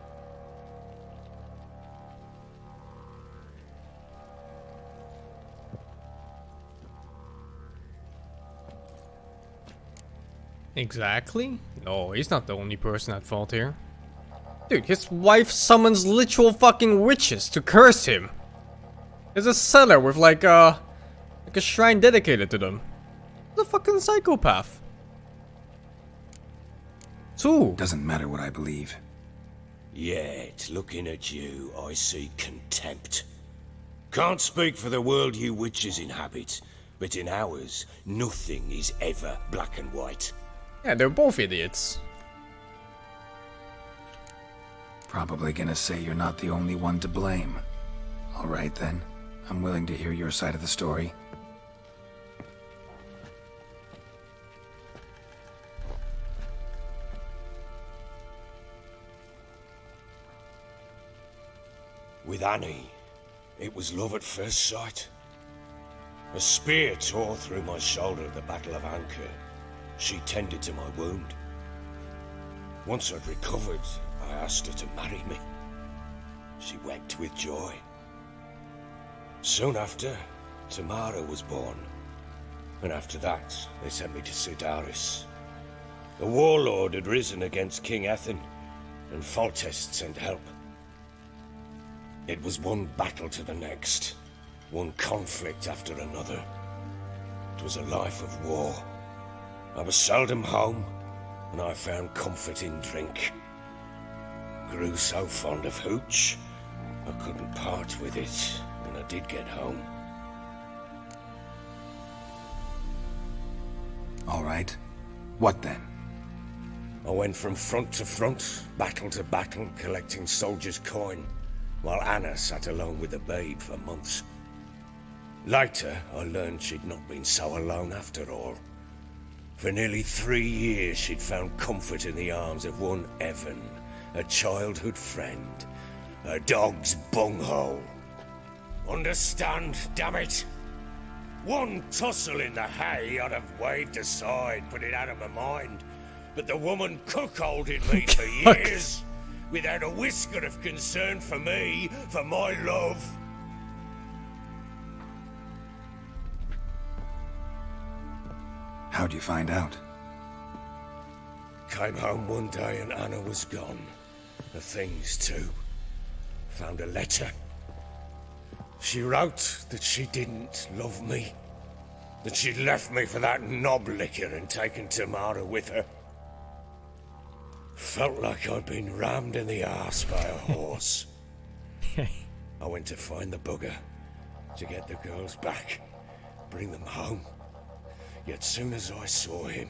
Exactly? No, he's not the only person at fault here. Dude, his wife summons literal fucking witches to curse him. There's a cellar with like Like a shrine dedicated to them. The fucking psychopath. 2. Doesn't matter what I believe. Yet, looking at you, I see contempt. Can't speak for the world you witches inhabit, but in ours, nothing is ever black and white. Yeah, they're both idiots. Probably gonna say you're not the only one to blame. Alright then, I'm willing to hear your side of the story. With Annie, it was love at first sight. A spear tore through my shoulder at the Battle of Anchor. She tended to my wound. Once I'd recovered, I asked her to marry me. She wept with joy. Soon after, Tamara was born. And after that, they sent me to Sidaris. The warlord had risen against King Ethan, and Foltest sent help. It was one battle to the next, one conflict after another. It was a life of war. I was seldom home, and I found comfort in drink. Grew so fond of hooch, I couldn't part with it when I did get home. Alright. What then? I went from front to front, battle to battle, collecting soldiers' coin, while Anna sat alone with the babe for months. Later, I learned she'd not been so alone after all. For nearly 3 years, she'd found comfort in the arms of one Evan, a childhood friend, a dog's bunghole. Understand, damn it? One tussle in the hay I'd have waved aside, put it out of my mind, but the woman cuckolded me for years, without a whisker of concern for me, for my love. How'd you find out? Came home one day and Anna was gone. The things too. Found a letter. She wrote that she didn't love me. That she'd left me for that knob licker and taken Tamara with her. Felt like I'd been rammed in the arse by a horse. I went to find the bugger, to get the girls back, bring them home. Yet soon as I saw him,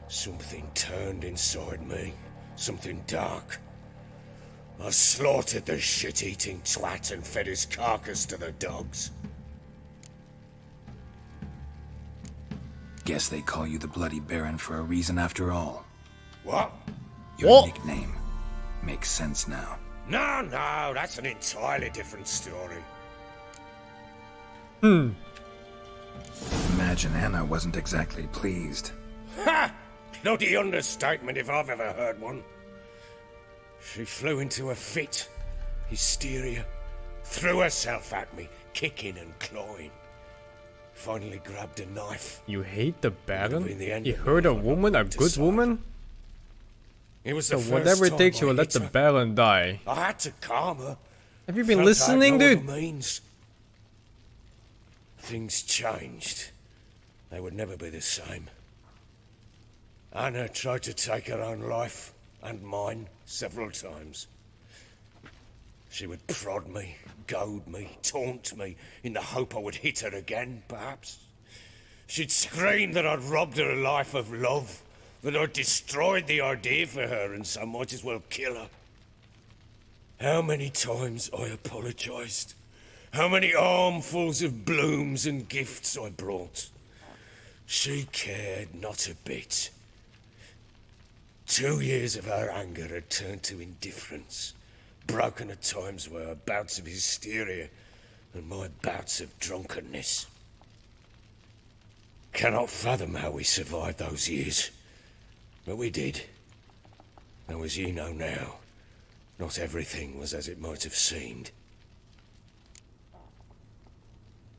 something turned inside me, something dark. I slaughtered the shit-eating twat and fed his carcass to the dogs. Guess they call you the Bloody Baron for a reason after all. What? Your nickname makes sense now. No, that's an entirely different story. Imagine Anna wasn't exactly pleased. Ha! Bloody understatement if I've ever heard one. She flew into a fit, hysteria, threw herself at me, kicking and clawing. Finally grabbed a knife. You hate the Baron? You hurt a woman, a good woman? It was so the whatever first it takes, you will time I let the hit her. Baron die. I had to calm her. Have you been Felt listening, I know dude? what it means. Things changed. They would never be the same. Anna tried to take her own life, and mine, several times. She would prod me, goad me, taunt me, in the hope I would hit her again, perhaps. She'd scream that I'd robbed her a life of love, that I'd destroyed the idea for her, and so might as well kill her. How many times I apologized. How many armfuls of blooms and gifts I brought. She cared not a bit. 2 years of her anger had turned to indifference, broken at times by her bouts of hysteria and my bouts of drunkenness. Cannot fathom how we survived those years, but we did. Though as you know now, not everything was as it might have seemed.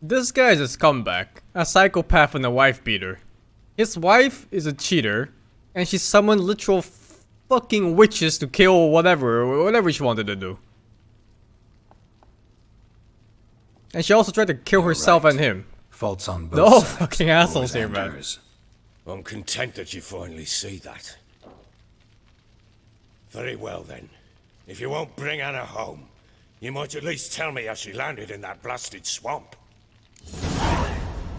This guy is a scumbag, a psychopath and a wife beater. His wife is a cheater, and she summoned literal fucking witches to kill whatever she wanted to do. And she also tried to kill herself and him. Faults on both They're all sides, fucking assholes yours here, and man. hers. I'm content that you finally see that. Very well then. If you won't bring Anna home, you might at least tell me how she landed in that blasted swamp.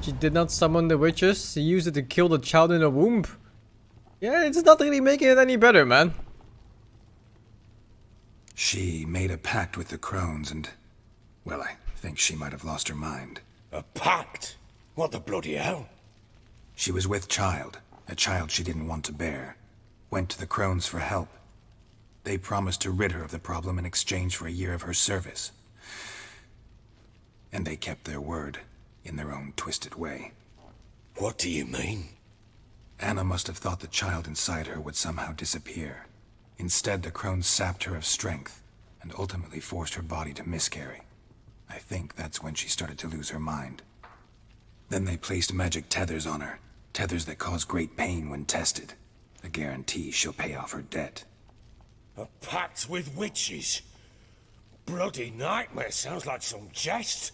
She did not summon the witches. She used it to kill the child in the womb. Yeah, it's not really making it any better, man. She made a pact with the Crones and, well, I think she might have lost her mind. A pact? What the bloody hell? She was with child, a child she didn't want to bear. Went to the Crones for help. They promised to rid her of the problem in exchange for a year of her service. And they kept their word, in their own twisted way. What do you mean? Anna must have thought the child inside her would somehow disappear. Instead, the Crones sapped her of strength, and ultimately forced her body to miscarry. I think that's when she started to lose her mind. Then they placed magic tethers on her, tethers that cause great pain when tested. A guarantee she'll pay off her debt. A pact with witches? Bloody nightmare, sounds like some jest.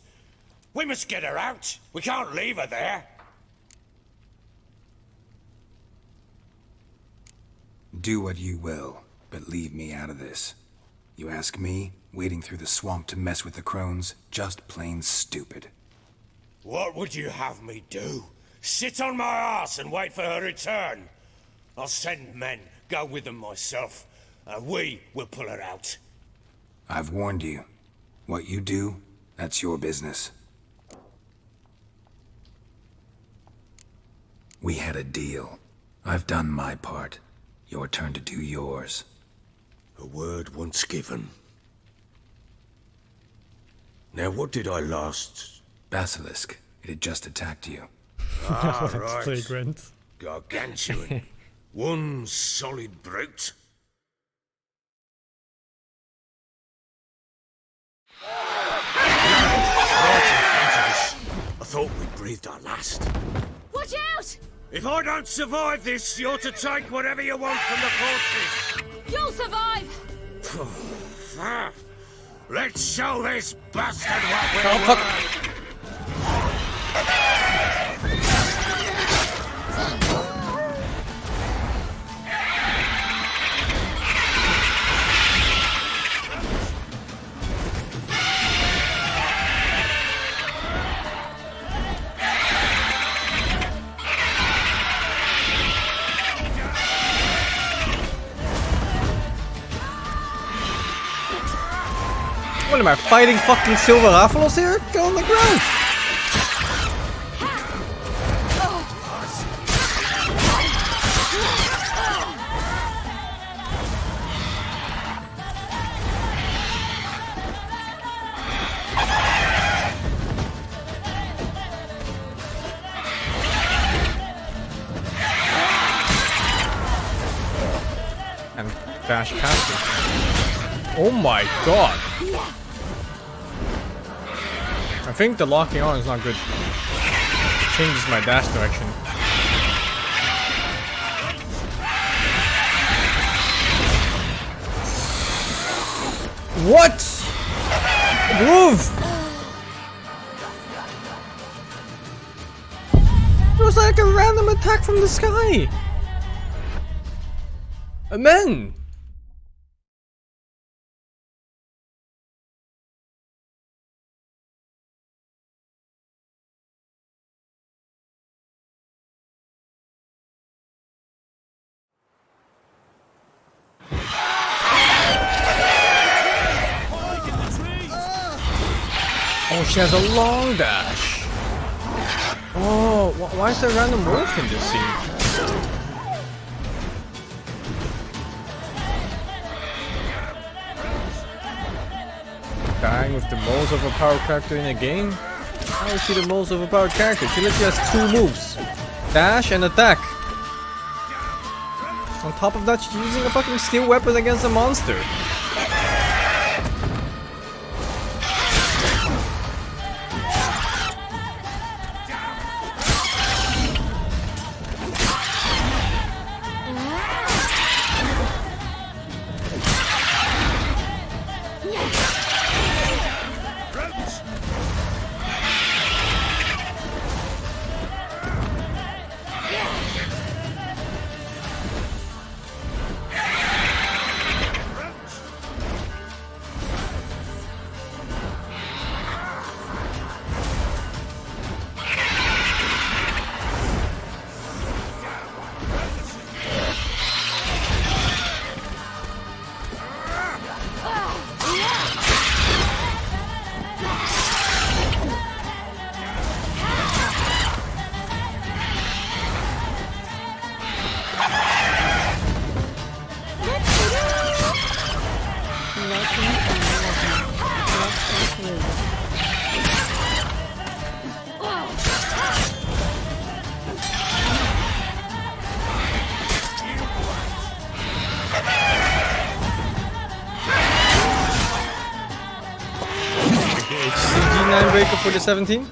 We must get her out. We can't leave her there. Do what you will, but leave me out of this. You ask me, wading through the swamp to mess with the Crones, just plain stupid. What would you have me do? Sit on my arse and wait for her return? I'll send men, go with them myself, and we will pull her out. I've warned you. What you do, that's your business. We had a deal. I've done my part. Your turn to do yours. A word once given. Now what did I last... Basilisk. It had just attacked you. Ah, That's right. flagrant. Gargantuan. One solid brute. I thought we breathed our last. Watch out! If I don't survive this, you're to take whatever you want from the fortress. You'll survive! Let's show this bastard what we're worth. What am I fighting fucking silver Raphalos here? Get on the ground! And dash past it. Oh my god! I think the locking on is not good. It changes my dash direction. What? Move! It was like a random attack from the sky. Amen. Oh, she has a long dash. Oh, why is there a random wolf in this scene? Dying with the most overpowered character in a game? How is she the most overpowered character? She literally has 2 moves. Dash and attack. On top of that, she's using a fucking steel weapon against a monster. icebreaker for the 17?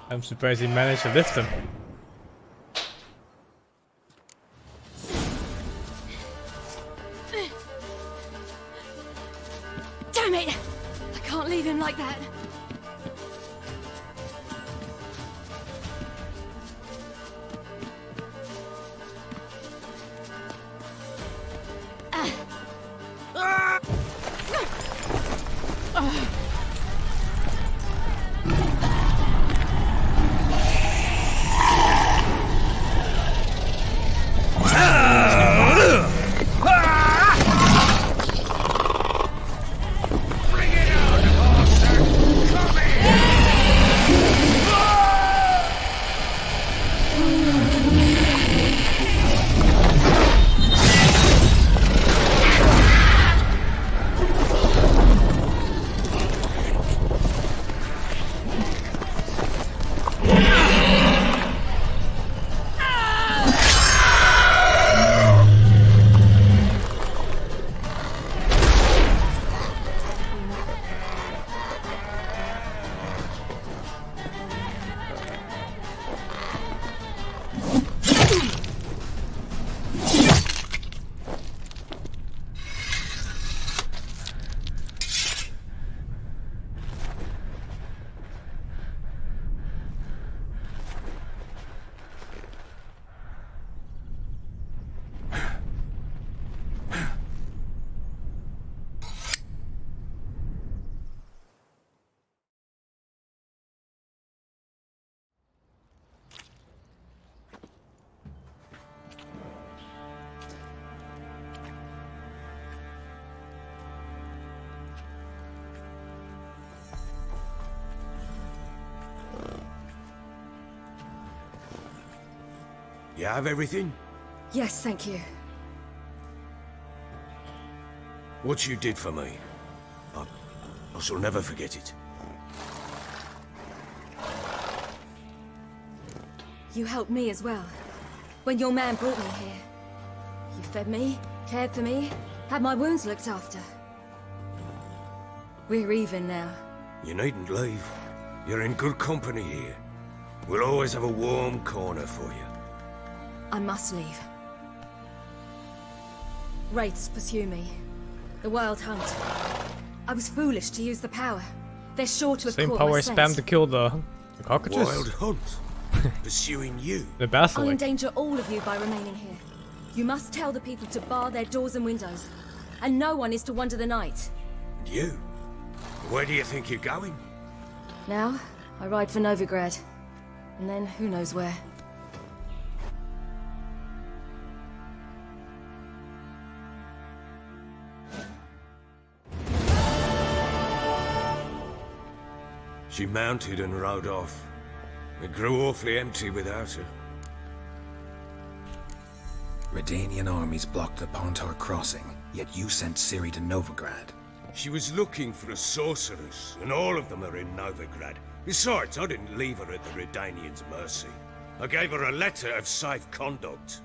I'm surprised he managed to lift him. Damn it! I can't leave him like that. You have everything? Yes, thank you. What you did for me, I shall never forget it. You helped me as well. When your man brought me here. You fed me, cared for me, had my wounds looked after. We're even now. You needn't leave. You're in good company here. We'll always have a warm corner for you. I must leave. Wraiths pursue me. The wild hunt. I was foolish to use the power. They're sure to have Same caught power my as scent. spam to kill the cockroaches. Wild hunt? Pursuing you? The I'll basilisk. endanger all of you by remaining here. You must tell the people to bar their doors and windows. And no one is to wander the night. And you? Where do you think you're going? Now, I ride for Novigrad. And then, who knows where. She mounted and rode off. It grew awfully empty without her. Redanian armies blocked the Pontar crossing, yet you sent Ciri to Novigrad. She was looking for a sorceress, and all of them are in Novigrad. Besides, I didn't leave her at the Redanians' mercy. I gave her a letter of safe conduct.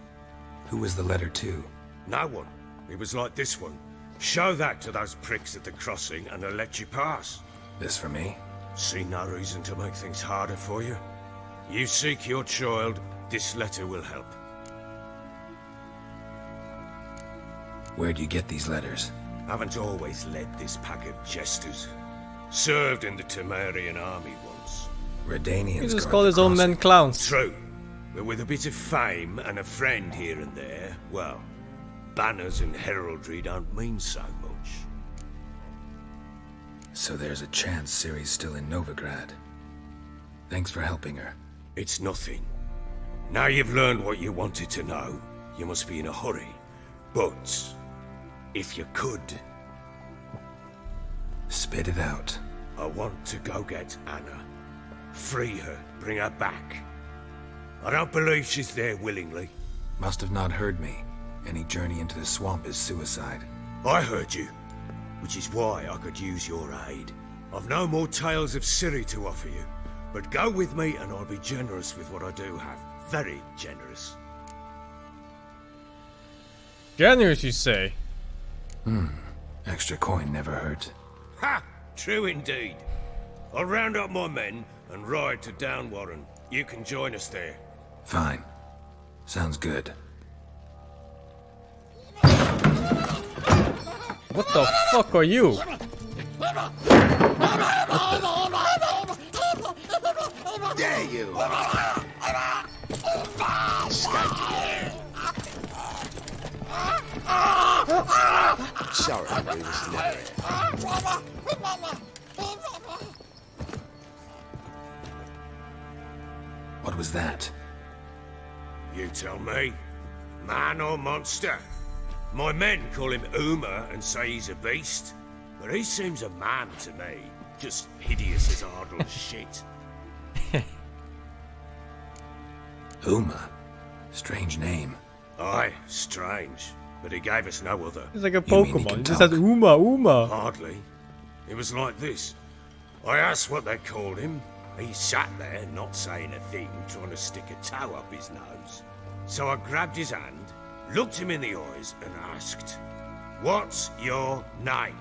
Who was the letter to? No one. It was like this one. Show that to those pricks at the crossing, and they'll let you pass. This for me? See no reason to make things harder for you. You seek your child, this letter will help. Where'd you get these letters? Haven't always led this pack of jesters. Served in the Temerian army once. Redanians He just guard called the his own crossing. men clowns. True. But with a bit of fame and a friend here and there, well, banners and heraldry don't mean so much. So there's a chance Ciri's still in Novigrad. Thanks for helping her. It's nothing. Now you've learned what you wanted to know, you must be in a hurry. But, if you could... Spit it out. I want to go get Anna. Free her, bring her back. I don't believe she's there willingly. Must have not heard me. Any journey into the swamp is suicide. I heard you, which is why I could use your aid. I've no more tales of Ciri to offer you, but go with me and I'll be generous with what I do have. Very generous. Generous, you say? Extra coin never hurt. Ha! True indeed. I'll round up my men and ride to Downwarren. You can join us there. Fine. Sounds good. What the fuck are you? There you are. Sorry, we was never here. What was that? You tell me. Man or monster? My men call him Uma and say he's a beast, but he seems a man to me. Just hideous as Ardle as shit. Uma? Strange name. Aye, strange. But he gave us no other. He's like a Pokemon. He just has Uma. Hardly. It was like this. I asked what they called him. He sat there, not saying a thing, trying to stick a toe up his nose. So I grabbed his hand, looked him in the eyes, and asked, "What's your name?"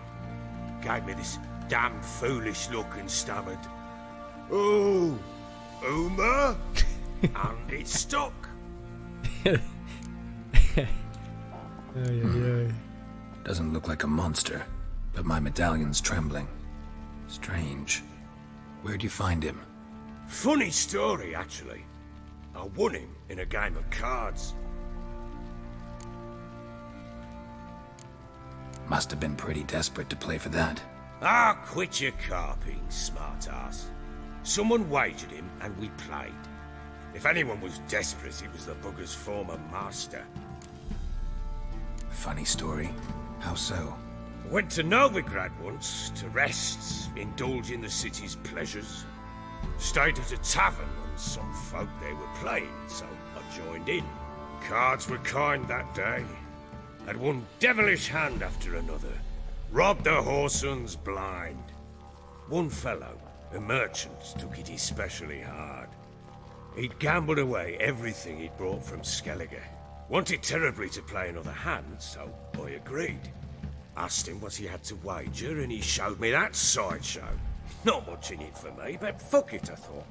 Gave me this damn foolish look and stammered, "Oh, Uma?" And it stuck. Doesn't look like a monster, but my medallion's trembling. Strange. Where'd you find him? Funny story, actually. I won him in a game of cards. Must have been pretty desperate to play for that. Ah, quit your carping, smartass. Someone wagered him, and we played. If anyone was desperate, it was the bugger's former master. Funny story. How so? Went to Novigrad once, to rest, indulge in the city's pleasures. Stayed at a tavern, and some folk there were playing, so I joined in. Cards were kind that day. Had one devilish hand after another. Robbed the whoresons blind. One fellow, a merchant, took it especially hard. He'd gambled away everything he'd brought from Skellige. Wanted terribly to play another hand, so I agreed. Asked him what he had to wager, and he showed me that sideshow. Not much in it for me, but fuck it, I thought.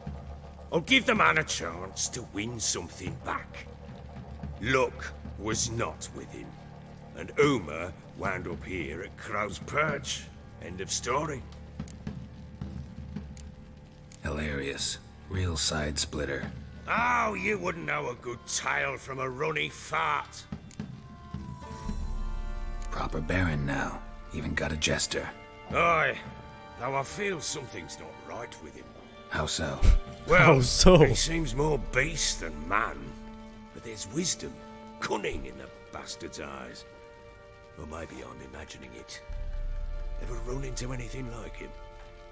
I'll give the man a chance to win something back. Luck was not with him, and Uma wound up here at Crow's Perch. End of story. Hilarious. Real side splitter. Oh, you wouldn't know a good tale from a runny fart. Proper baron now. Even got a jester. Aye, though I feel something's not right with him. How so? Well, How so? He seems more beast than man. But there's wisdom, cunning in the bastard's eyes. Or maybe I'm imagining it. Ever run into anything like him?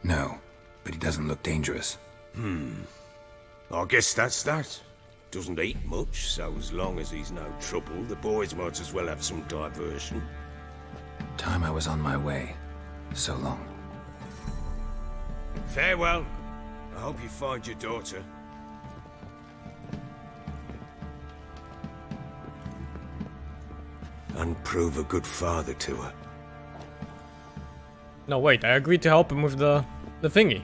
No, but he doesn't look dangerous. I guess that's that. Doesn't eat much, so as long as he's no trouble, the boys might as well have some diversion. Time I was on my way. So long. Farewell. I hope you find your daughter. And prove a good father to her. No, wait, I agreed to help him with the thingy.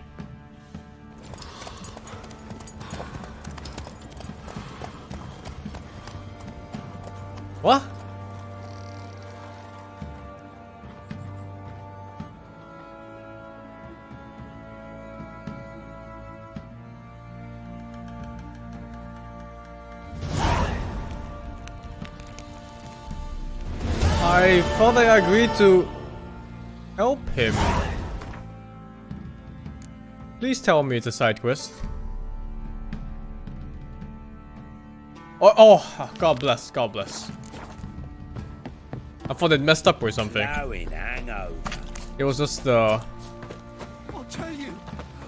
What? I thought I agreed to help him. Please tell me it's a side quest. Oh, God bless, God bless. I thought it messed up or something. It was just the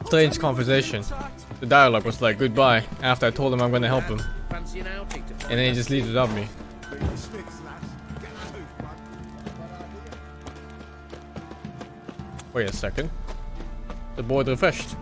strange conversation. The dialogue was like goodbye after I told him I'm gonna help him. And then he just leaves without me. Wait a second. The board refreshed.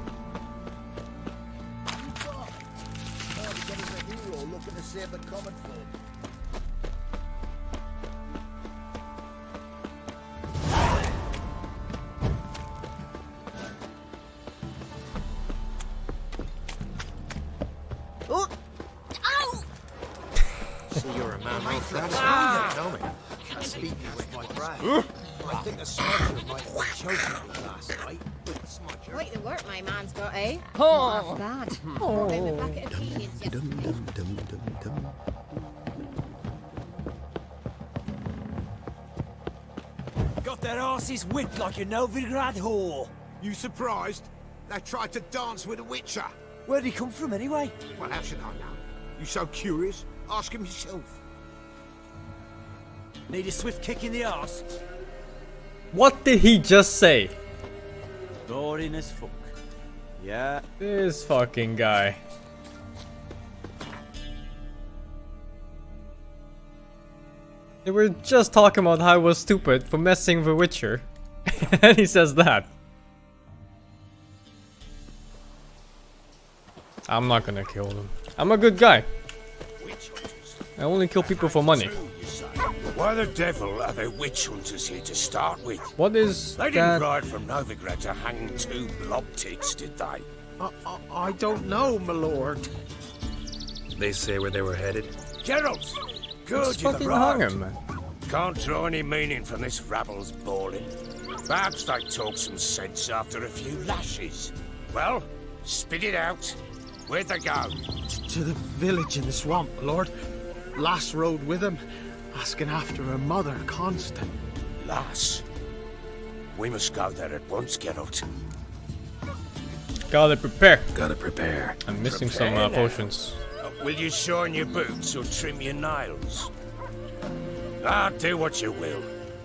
So you're a man of that. Tell me. Can't beat me with my brand. I think a smudger might have been choking me last night. Quite the work my man's got, eh? Oh, that. Brought him a bucket of Keegan's yesterday. Got their asses whipped like a Novigrad whore. You surprised? They tried to dance with a witcher. Where'd he come from anyway? Well, how should I know? You so curious? Ask him yourself. Need a swift kick in the arse? What did he just say? Boring as fuck. Yeah. This fucking guy. They were just talking about how I was stupid for messing with the Witcher. And he says that. I'm not gonna kill them. I'm a good guy. I only kill people for money. Why the devil are there witch hunters here to start with? What is They that? didn't ride from Novigrad to hang two blob tits, did they? I don't know, my lord. They say where they were headed? Geralt! Good, Just you've fucking hung arrived. him, man. Can't draw any meaning from this rabble's bawling. Perhaps they talk some sense after a few lashes. Well, spit it out. Where'd they go? To the village in the swamp, my lord. Lass rode with him, asking after her mother, Constant. Lass? We must go there at once, Geralt. Gotta prepare. Gotta prepare. I'm missing some Prepare now. potions. Will you shine your boots or trim your nails? Do what you will.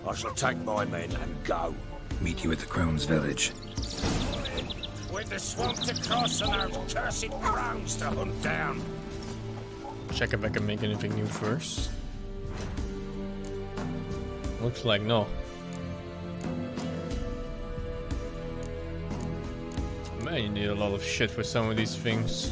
I shall take my men and go. Meet you at the Crones village. With the swamp to cross and our cursed Crones to hunt down. Check if I can make anything new first. Looks like no. Man, you need a lot of shit for some of these things.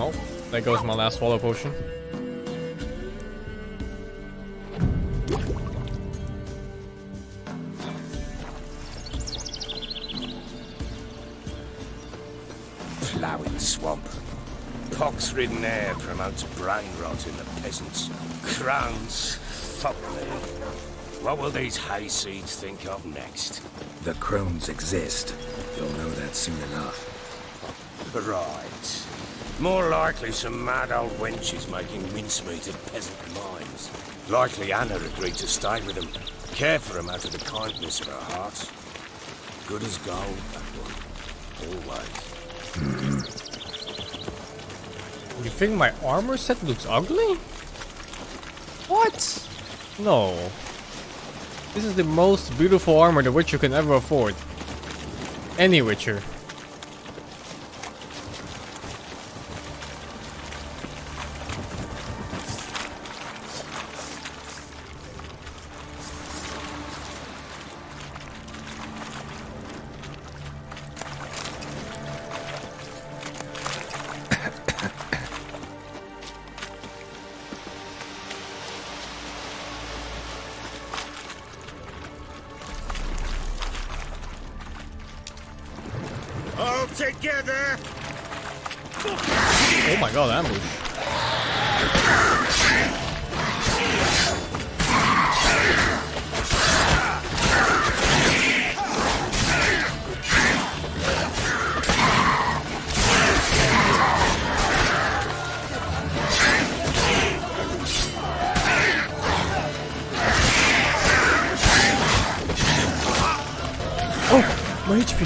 Oh, there goes my last swallow potion. Ploughing the swamp. Pox-ridden air promotes brain rot in the peasants. Crones, fuck me. What will these hayseeds think of next? The Crones exist. You'll know that soon enough. Right. More likely some mad old wenches making mincemeat at peasant mines. Likely Anna agreed to stay with them. Care for them out of the kindness of her heart. Good as gold, that one. Always. You think my armor set looks ugly? What? No. This is the most beautiful armor the Witcher can ever afford. Any Witcher. All together! Oh my god, ambush. Oh, my HP.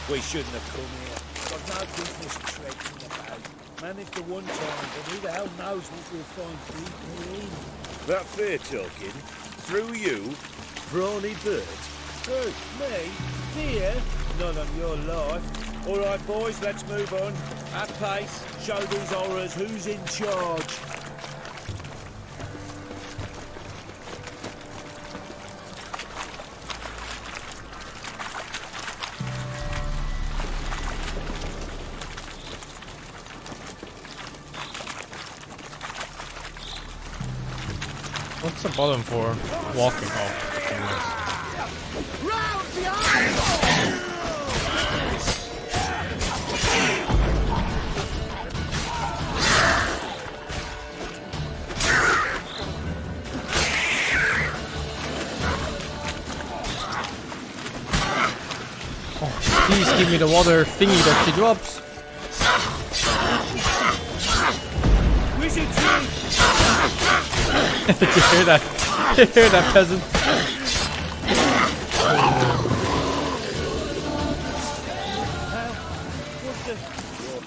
We shouldn't have come here. Got no business trading about. Managed the one time, but who the hell knows what we'll find deeper in? That fair talking? Through you? Brawny bird? Who? Me? Dear? Not on your life. All right, boys, let's move on. At pace, show these horrors who's in charge. What's the button for walking off? Oh, please give me the water thingy that she drops. Did you hear that? Did you hear that, peasant?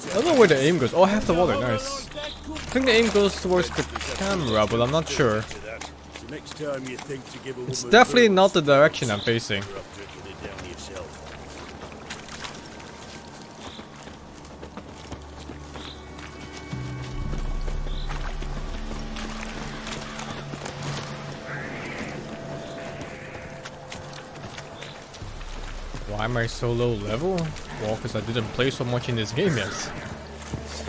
I don't know where the aim goes. Oh, I have the water. Nice. I think the aim goes towards the camera, but I'm not sure. It's definitely not the direction I'm facing. Why am I so low level? Well, because I didn't play so much in this game yet.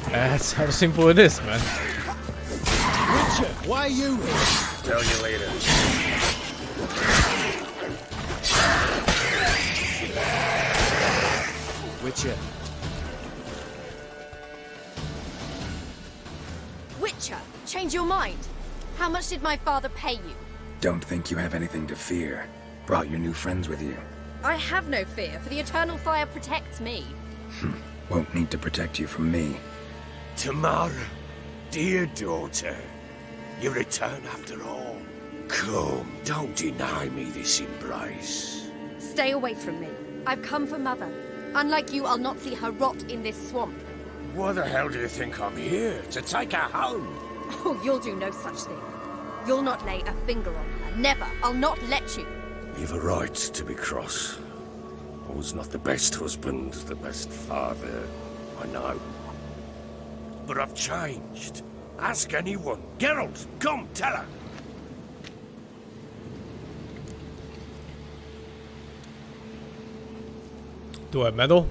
That's how simple it is, man. Richard, why are you here? Tell you later. Witcher. Witcher, change your mind. How much did my father pay you? Don't think you have anything to fear. Brought your new friends with you. I have no fear, for the eternal fire protects me. Won't need to protect you from me. Tamara, dear daughter, you return after all. Come, don't deny me this embrace. Stay away from me. I've come for Mother. Unlike you, I'll not see her rot in this swamp. Why the hell do you think I'm here? To take her home? Oh, you'll do no such thing. You'll not lay a finger on her. Never. I'll not let you. You've a right to be cross. I was not the best husband, the best father, I know. But I've changed. Ask anyone. Geralt, come, tell her. Do I meddle?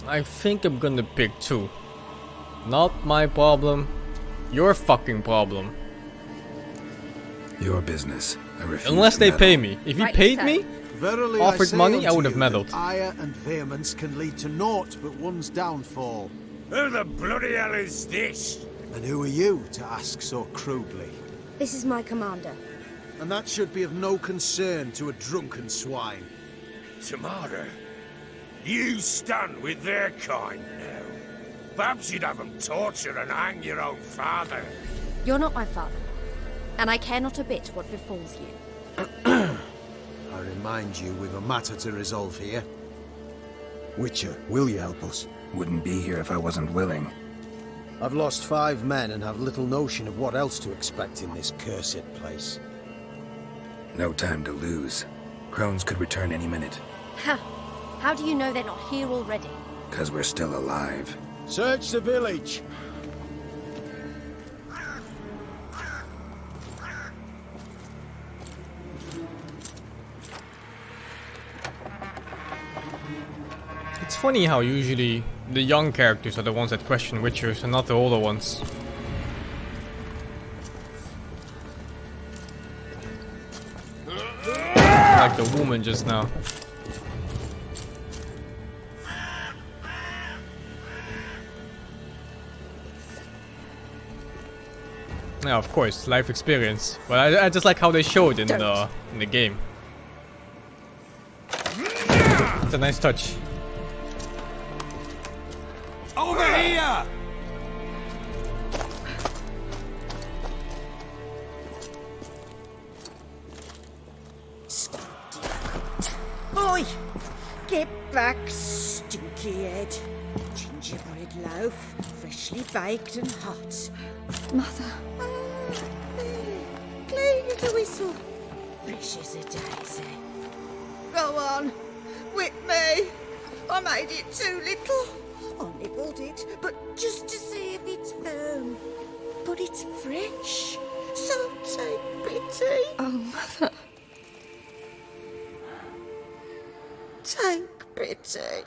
I think I'm gonna pick two. Not my problem. Your fucking problem. Your business. I refuse. Unless to they meddle. pay me. If you paid me, Verily offered say money, I unto would have you meddled. that ire and vehemence can lead to naught but one's downfall. Who the bloody hell is this? And who are you to ask so crudely? This is my commander. And that should be of no concern to a drunken swine. Tamara, you stand with their kind now. Perhaps you'd have them torture and hang your own father. You're not my father. And I care not a bit what befalls you. I remind you, we've a matter to resolve here. Witcher, will you help us? Wouldn't be here if I wasn't willing. I've lost 5 men and have little notion of what else to expect in this cursed place. No time to lose. Crones could return any minute. How do you know they're not here already? 'Cause we're still alive. Search the village! It's funny how usually the young characters are the ones that question Witchers and not the older ones. Like the woman just now. Yeah, of course, life experience. But I just like how they show it in the game. It's a nice touch. Over here! Get back, stinky head. Gingerbread loaf, freshly baked and hot. Mother. Clean as a whistle, fresh as a daisy. Go on, whip me. I made it too little. I nibbled it, but just to see if it's firm. But it's fresh, so take pity. Oh, Mother. Take pity.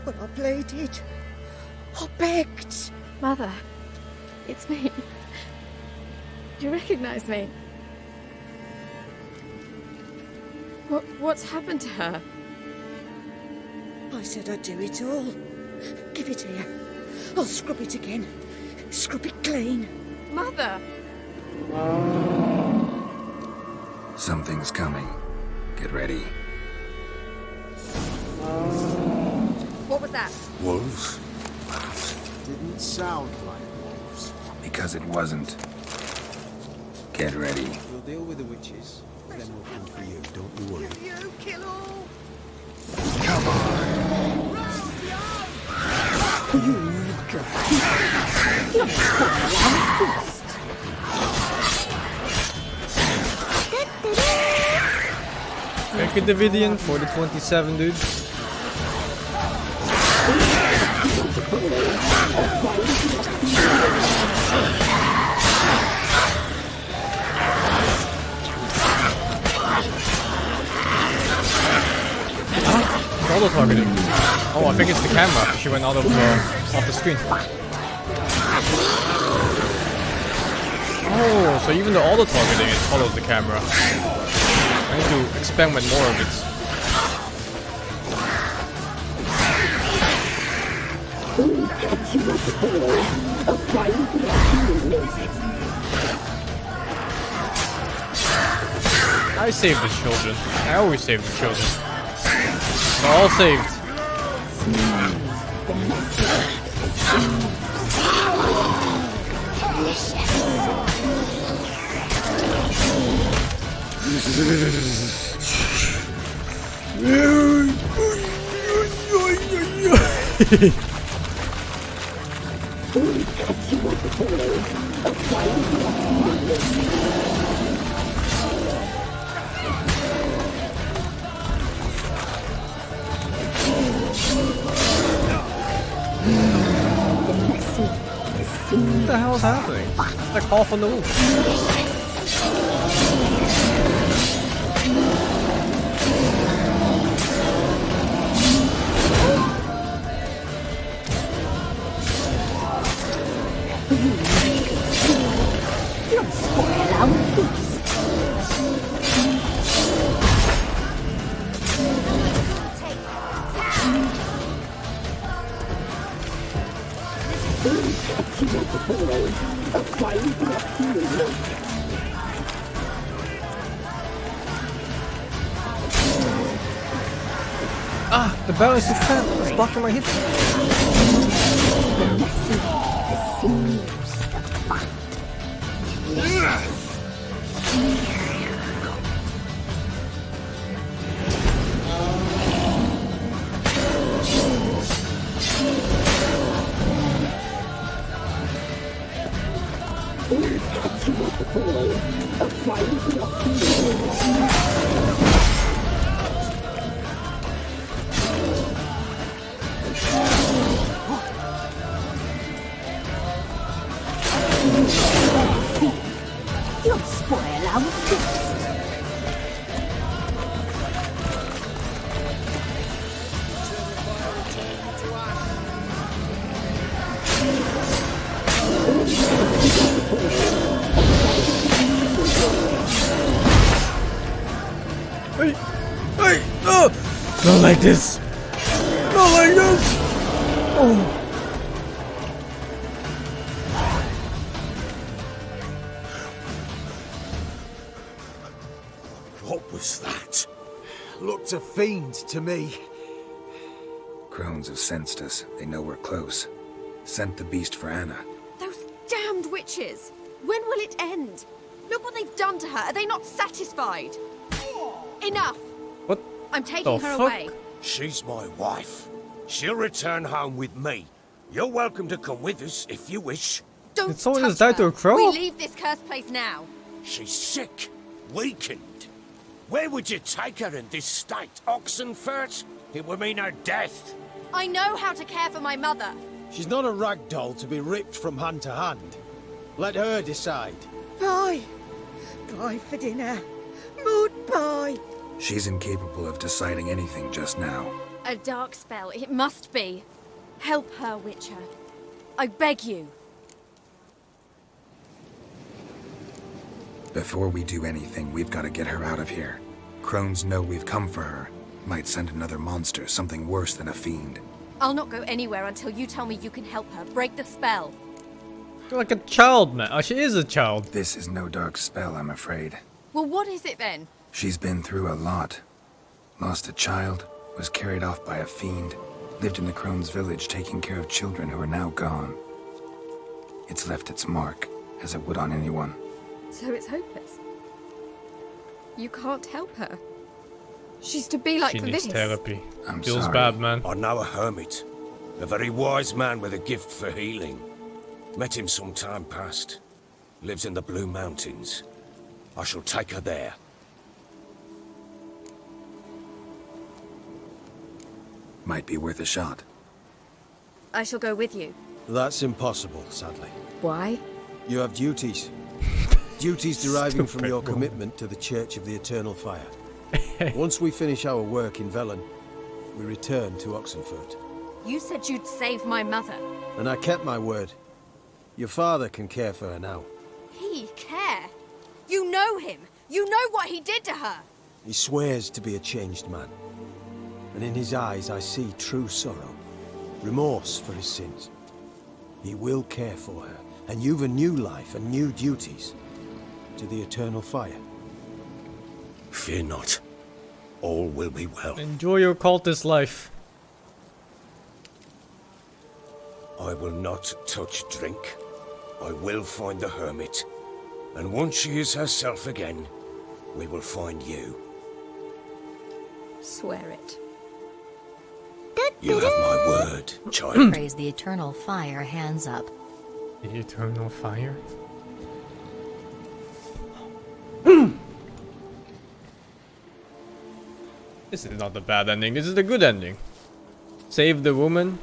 But I pleaded. I begged. Mother, it's me. You recognize me? What's happened to her? I said I'd do it all. Give it here. I'll scrub it again. Scrub it clean. Mother! Something's coming. Get ready. What was that? Wolves? Didn't sound like wolves. Because it wasn't. Get ready. We'll deal with the witches, then we'll come for you, don't you worry. You kill all. Come on. You little You're Thank you, Davidian, for the 27, dude. Auto targeted. Oh, I think it's the camera. She went out of off the screen. Oh, so even the auto targeting it follows the camera. I need to experiment more of it. I saved the children. I always save the children. They're all saved. What the hell is happening? It's like half on the roof. Ah, the balance is fat. It's blocking my hits. You'll spoil our feast. Hey! Hey! No! Not like this! Not like this! Oh! What was that? Looked a fiend to me. Crones have sensed us. They know we're close. Sent the beast for Anna. Those damned witches! When will it end? Look what they've done to her. Are they not satisfied? Enough! What? I'm taking her away. She's my wife. She'll return home with me. You're welcome to come with us if you wish. Don't Did someone touch just die to her. a crow? We leave this cursed place now. She's sick, weakened. Where would you take her in this state? Oxenfurt? It would mean her death. I know how to care for my mother. She's not a rag doll to be ripped from hand to hand. Let her decide. Pie. Pie for dinner. Mood pie. She's incapable of deciding anything just now. A dark spell, it must be. Help her, Witcher. I beg you. Before we do anything, we've got to get her out of here. Crones know we've come for her. Might send another monster, something worse than a fiend. I'll not go anywhere until you tell me you can help her. Break the spell. You're like a child, man. Oh, she is a child. This is no dark spell, I'm afraid. Well, what is it then? She's been through a lot. Lost a child, was carried off by a fiend, lived in the Crones village taking care of children who are now gone. It's left its mark, as it would on anyone. So it's hopeless. You can't help her. She's to be like She this. needs therapy. I'm Feels sorry. bad, man. I know a hermit. A very wise man with a gift for healing. Met him some time past. Lives in the Blue Mountains. I shall take her there. Might be worth a shot. I shall go with you. That's impossible, sadly. Why? You have duties. Duties deriving from your commitment to the Church of the Eternal Fire. Once we finish our work in Velen, we return to Oxenfurt. You said you'd save my mother. And I kept my word. Your father can care for her now. He care? You know him. You know what he did to her. He swears to be a changed man. And in his eyes I see true sorrow. Remorse for his sins. He will care for her. And you've a new life and new duties. To the Eternal Fire. Fear not. All will be well. Enjoy your cultist life. I will not touch drink. I will find the hermit. And once she is herself again, we will find you. Swear it. You have my word, child. Praise the Eternal Fire, hands up. The Eternal Fire? This is not the bad ending, this is the good ending. Save the woman,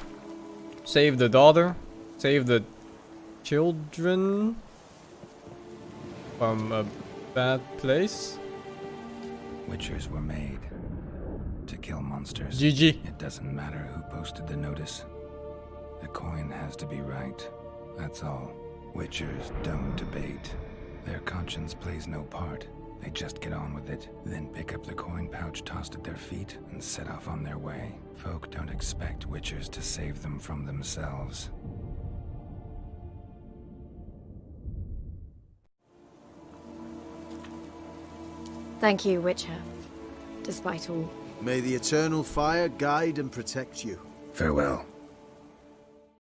save the daughter, save the children from a bad place. Witchers were made to kill monsters. GG. It doesn't matter who posted the notice. The coin has to be right. That's all. Witchers don't debate. Their conscience plays no part. They just get on with it, then pick up the coin pouch tossed at their feet and set off on their way. Folk don't expect witchers to save them from themselves. Thank you, Witcher. Despite all. May the Eternal Fire guide and protect you. Farewell.